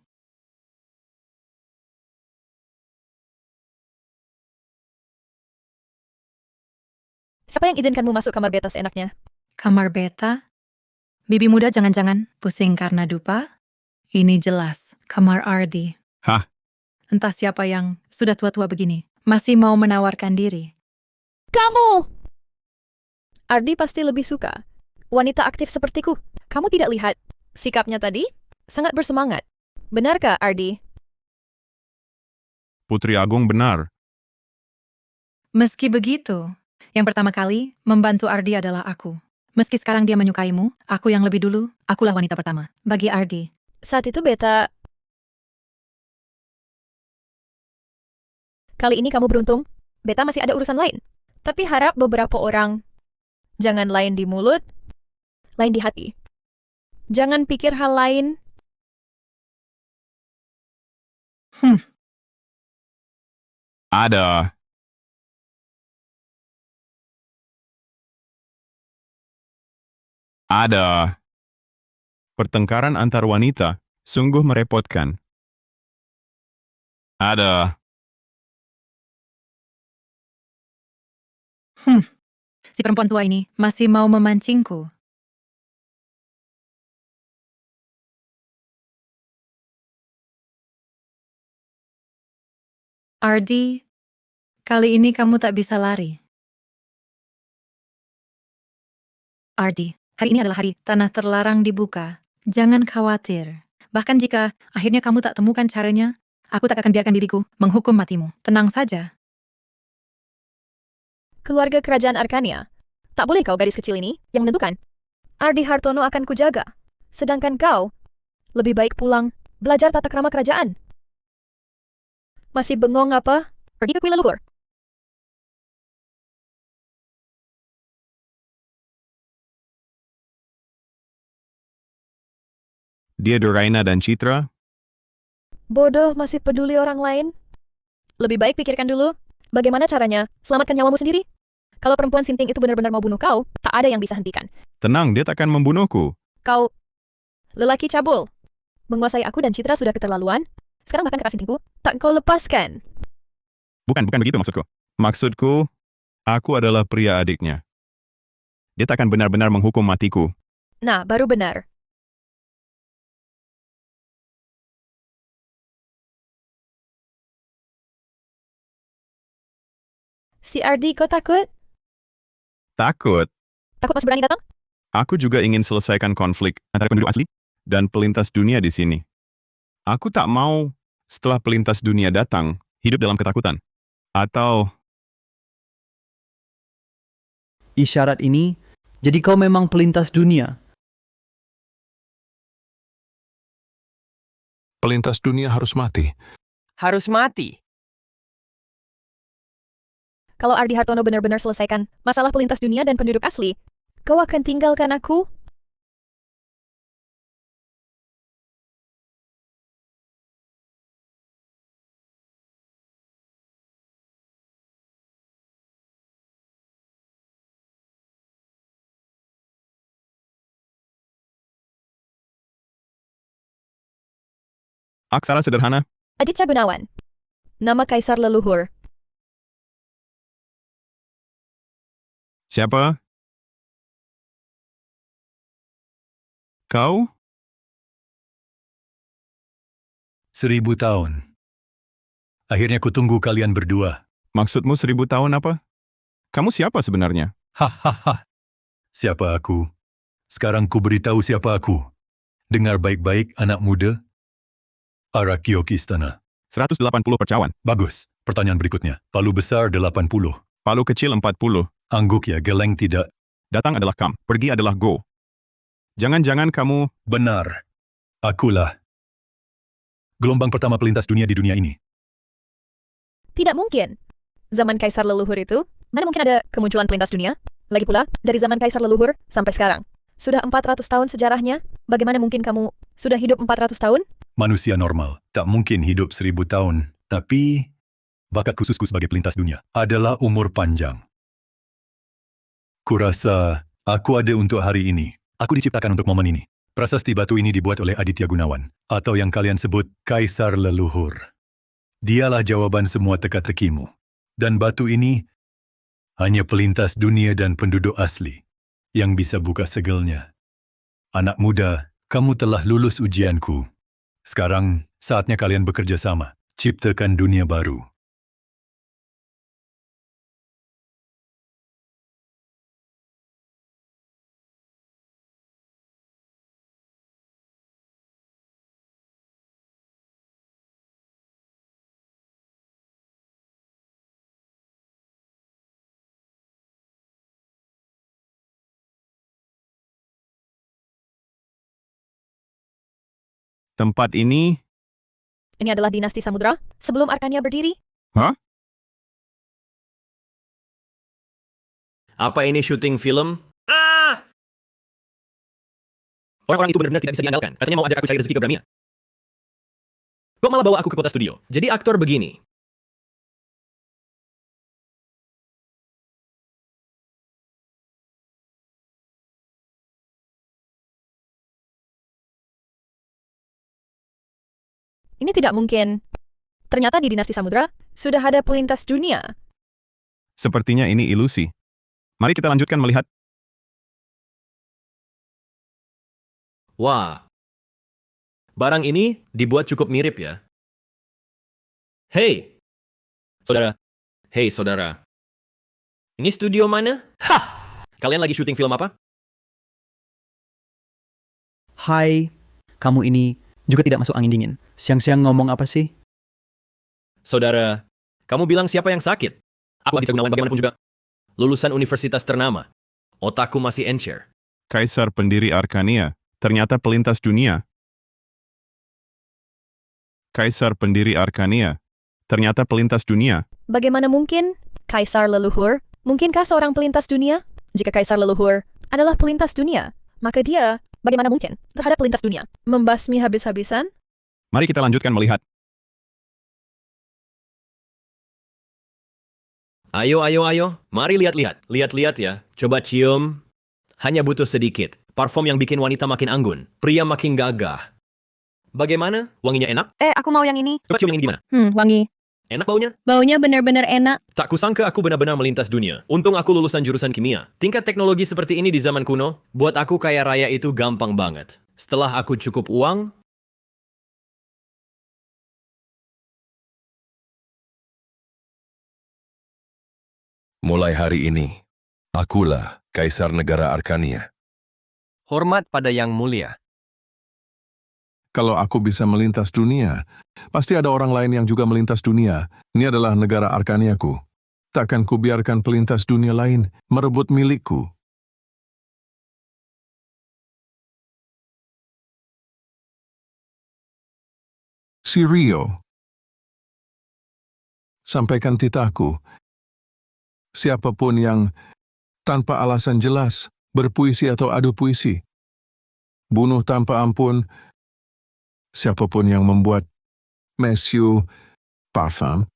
Siapa yang izinkanmu masuk kamar beta seenaknya? Kamar beta? Bibi muda jangan-jangan pusing karena dupa? Ini jelas kamar Ardi. Hah? Entah siapa yang sudah tua-tua begini, masih mau menawarkan diri. Kamu! Ardi pasti lebih suka wanita aktif sepertiku. Kamu tidak lihat sikapnya tadi? Sangat bersemangat. Benarkah, Ardi? Putri Agung benar. Meski begitu, yang pertama kali membantu Ardi adalah aku. Meski sekarang dia menyukaimu, aku yang lebih dulu, akulah wanita pertama bagi Ardi. Saat itu beta... Kali ini kamu beruntung. Beta masih ada urusan lain. Tapi harap beberapa orang... Jangan lain di mulut, lain di hati. Jangan pikir hal lain. Ada. Ada. Pertengkaran antar wanita sungguh merepotkan. Ada. Si perempuan tua ini masih mau memancingku. Ardi, kali ini kamu tak bisa lari. Ardi, hari ini adalah hari tanah terlarang dibuka. Jangan khawatir. Bahkan jika akhirnya kamu tak temukan caranya, aku tak akan biarkan diriku menghukum matimu. Tenang saja. Keluarga kerajaan Arkania. Tak boleh kau gadis kecil ini yang menentukan. Ardi Hartono akan kujaga. Sedangkan kau, lebih baik pulang, belajar tata krama kerajaan. Masih bengong apa? Pergi ke kuil leluhur. Dia Doraina dan Citra. Bodoh masih peduli orang lain? Lebih baik pikirkan dulu, bagaimana caranya selamatkan nyawamu sendiri. Kalau perempuan sinting itu benar-benar mau bunuh kau, tak ada yang bisa hentikan. Tenang, dia takkan membunuhku. Kau, lelaki cabul, menguasai aku dan Citra sudah keterlaluan. Sekarang bahkan kakak sintingku, tak kau lepaskan. Bukan begitu maksudku. Maksudku, aku adalah pria adiknya. Dia takkan benar-benar menghukum matiku. Nah, baru benar. Si Ardi, kau takut? Takut. Takut masih berani datang? Aku juga ingin selesaikan konflik antara penduduk asli dan pelintas dunia di sini. Aku tak mau setelah pelintas dunia datang, hidup dalam ketakutan. Atau Isyarat ini, jadi kau memang pelintas dunia. Pelintas dunia harus mati. Harus mati. Kalau Ardi Hartono benar-benar selesaikan masalah pelintas dunia dan penduduk asli, kau akan tinggalkan aku? aksara sederhana. Aditya Gunawan. Nama kaisar leluhur. Siapa? Kau? 1000 tahun. Akhirnya kutunggu kalian berdua. Maksudmu 1000 tahun apa? Kamu siapa sebenarnya? Hahaha. Siapa aku? Sekarang ku beritahu siapa aku. Dengar baik-baik anak muda. Arakiok Istana. 180 percawan. Bagus. Pertanyaan berikutnya. Palu besar 80. Palu kecil 40. Angguk ya, geleng tidak. Datang adalah come, pergi adalah go. Jangan-jangan kamu... Benar. Akulah. Gelombang pertama pelintas dunia di dunia ini. Tidak mungkin. Zaman kaisar leluhur itu, mana mungkin ada kemunculan pelintas dunia? Lagi pula, dari zaman kaisar leluhur sampai sekarang. Sudah 400 tahun sejarahnya, bagaimana mungkin kamu sudah hidup 400 tahun? Manusia normal tak mungkin hidup 1000 tahun. Tapi, bakat khususku sebagai pelintas dunia adalah umur panjang. Kurasa aku ada untuk hari ini. Aku diciptakan untuk momen ini. Prasasti batu ini dibuat oleh Aditya Gunawan, atau yang kalian sebut Kaisar Leluhur. Dialah jawaban semua teka-tekimu. Dan batu ini hanya pelintas dunia dan penduduk asli yang bisa buka segelnya. Anak muda, kamu telah lulus ujianku. Sekarang saatnya kalian bekerja sama, ciptakan dunia baru. Tempat ini... Ini adalah dinasti Samudra sebelum Arkania berdiri. Hah? Apa ini syuting film? Orang-orang itu benar-benar tidak bisa diandalkan. Katanya mau ajak aku cari rezeki ke Bramia. Kok malah bawa aku ke kota studio? Jadi aktor begini. Ini tidak mungkin. Ternyata di Dinasti Samudra, sudah ada pelintas dunia. Sepertinya ini ilusi. Mari kita lanjutkan melihat. Wah. Barang ini dibuat cukup mirip ya. Hei. Saudara. Hei saudara. Ini studio mana? Hah! Kalian lagi syuting film apa? Hai, kamu ini juga tidak masuk angin dingin. Siang-siang ngomong apa sih? Saudara, kamu bilang siapa yang sakit? Aku Aditya Gunawan bagaimanapun juga. Lulusan universitas ternama. Otakku masih encer. Kaisar pendiri Arkania, ternyata pelintas dunia. Kaisar pendiri Arkania, ternyata pelintas dunia. Bagaimana mungkin? Kaisar leluhur? Mungkinkah seorang pelintas dunia? Jika kaisar leluhur adalah pelintas dunia, maka dia bagaimana mungkin terhadap pelintas dunia? Membasmi habis-habisan? Mari kita lanjutkan melihat. Ayo. Mari lihat-lihat. Lihat-lihat ya. Coba cium. Hanya butuh sedikit. Parfum yang bikin wanita makin anggun. Pria makin gagah. Bagaimana? Wanginya enak? Aku mau yang ini. Coba cium yang ini gimana? Wangi. Enak baunya? Baunya benar-benar enak. Tak kusangka aku benar-benar melintas dunia. Untung aku lulusan jurusan kimia. Tingkat teknologi seperti ini di zaman kuno, buat aku kaya raya itu gampang banget. Setelah aku cukup uang, Mulai hari ini, akulah Kaisar Negara Arkania. Hormat pada Yang Mulia. Kalau aku bisa melintas dunia, pasti ada orang lain yang juga melintas dunia. Ini adalah negara Arkaniaku. Takkan kubiarkan pelintas dunia lain merebut milikku. Si Rio. Sampaikan titahku. Siapapun yang tanpa alasan jelas berpuisi atau adu puisi, bunuh tanpa ampun siapapun yang membuat mesyu, parfum,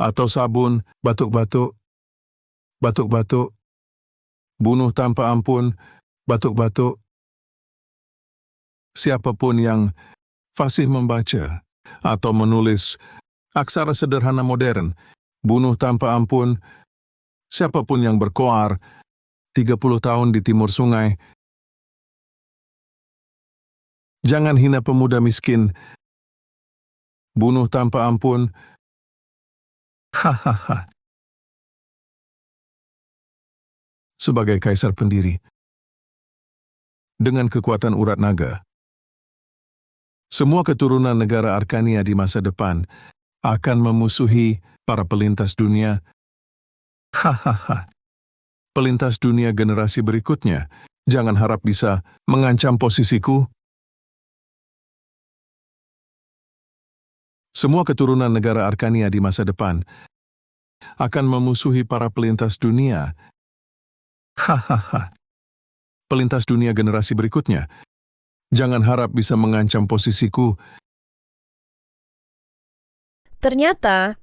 atau sabun, batuk-batuk, bunuh tanpa ampun, batuk-batuk, siapapun yang fasih membaca atau menulis aksara sederhana modern, bunuh tanpa ampun, siapapun yang berkoar 30 tahun di timur sungai. Jangan hina pemuda miskin. Bunuh tanpa ampun. Hahaha. Sebagai kaisar pendiri, dengan kekuatan urat naga, semua keturunan negara Arkania di masa depan akan memusuhi para pelintas dunia. Hahaha. Pelintas dunia generasi berikutnya, jangan harap bisa mengancam posisiku. Semua keturunan negara Arkania di masa depan akan memusuhi para pelintas dunia. Hahaha. Pelintas dunia generasi berikutnya, jangan harap bisa mengancam posisiku. Ternyata,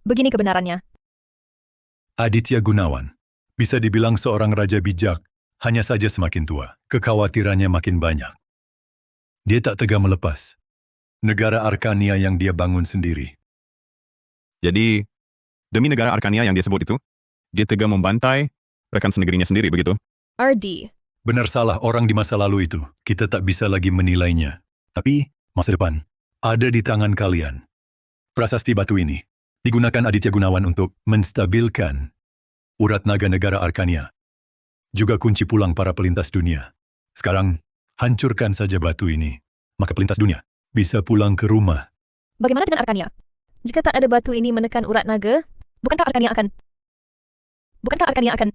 begini kebenarannya. Aditya Gunawan, bisa dibilang seorang raja bijak, hanya saja semakin tua, kekhawatirannya makin banyak. Dia tak tega melepas negara Arkania yang dia bangun sendiri. Jadi, demi negara Arkania yang dia sebut itu, dia tega membantai rekan senegerinya sendiri, begitu? RD. Benar salah orang di masa lalu itu, kita tak bisa lagi menilainya. Tapi, masa depan, ada di tangan kalian. Prasasti batu ini digunakan Aditya Gunawan untuk menstabilkan urat naga negara Arkania. Juga kunci pulang para pelintas dunia. Sekarang, hancurkan saja batu ini. Maka pelintas dunia bisa pulang ke rumah. Bagaimana dengan Arkania? Jika tak ada batu ini menekan urat naga, bukankah Arkania akan...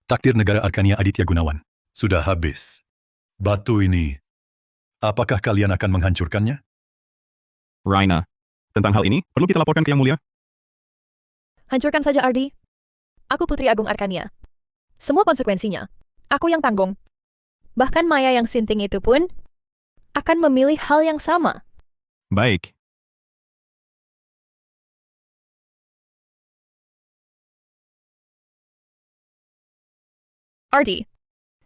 Takdir negara Arkania Aditya Gunawan sudah habis. Batu ini, apakah kalian akan menghancurkannya? Raina, tentang hal ini, perlu kita laporkan ke Yang Mulia? Hancurkan saja, Ardi. Aku Putri Agung Arkania. Semua konsekuensinya, aku yang tanggung. Bahkan Maya yang sinting itu pun akan memilih hal yang sama. Baik. Ardi,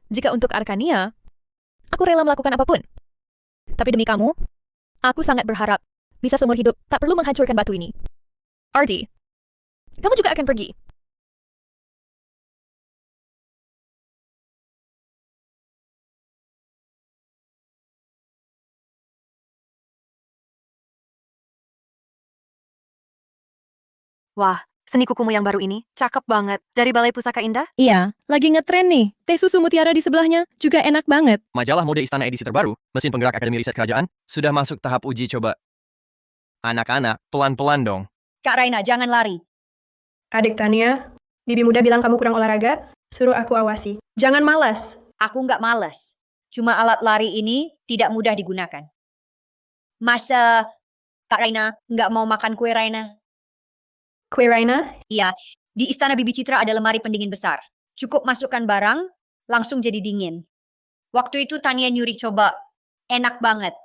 jika untuk Arkania, aku rela melakukan apapun. Tapi demi kamu, aku sangat berharap bisa seumur hidup tak perlu menghancurkan batu ini. Ardi, kamu juga akan pergi. Wah, seni kukumu yang baru ini cakep banget. Dari Balai Pusaka Indah? Iya, lagi ngetren nih. Teh susu mutiara di sebelahnya juga enak banget. Majalah mode istana edisi terbaru, mesin penggerak Akademi Riset Kerajaan, sudah masuk tahap uji coba. Anak-anak, pelan-pelan dong. Kak Raina, jangan lari. Adik Tania, Bibi muda bilang kamu kurang olahraga, suruh aku awasi. Jangan malas. Aku nggak malas. Cuma alat lari ini tidak mudah digunakan. Masa Kak Raina nggak mau makan kue Raina? Kue Raina? Iya, di Istana Bibi Citra ada lemari pendingin besar. Cukup masukkan barang, langsung jadi dingin. Waktu itu Tania nyuri coba. Enak banget.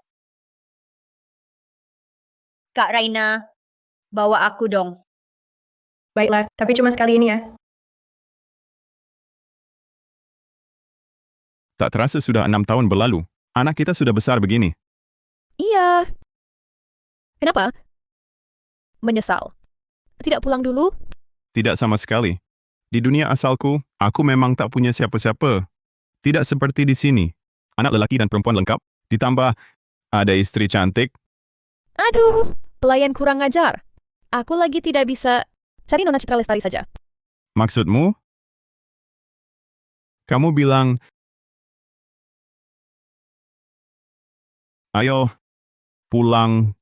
Kak Raina, bawa aku dong. Baiklah, tapi cuma sekali ini ya. Tak terasa sudah 6 tahun berlalu. Anak kita sudah besar begini. Iya. Kenapa? Menyesal. Tidak pulang dulu? Tidak sama sekali. Di dunia asalku, aku memang tak punya siapa-siapa. Tidak seperti di sini. Anak lelaki dan perempuan lengkap. Ditambah ada istri cantik. Aduh, pelayan kurang ajar. Aku lagi tidak bisa cari Nona Citra Lestari saja. Maksudmu? Kamu bilang, ayo, pulang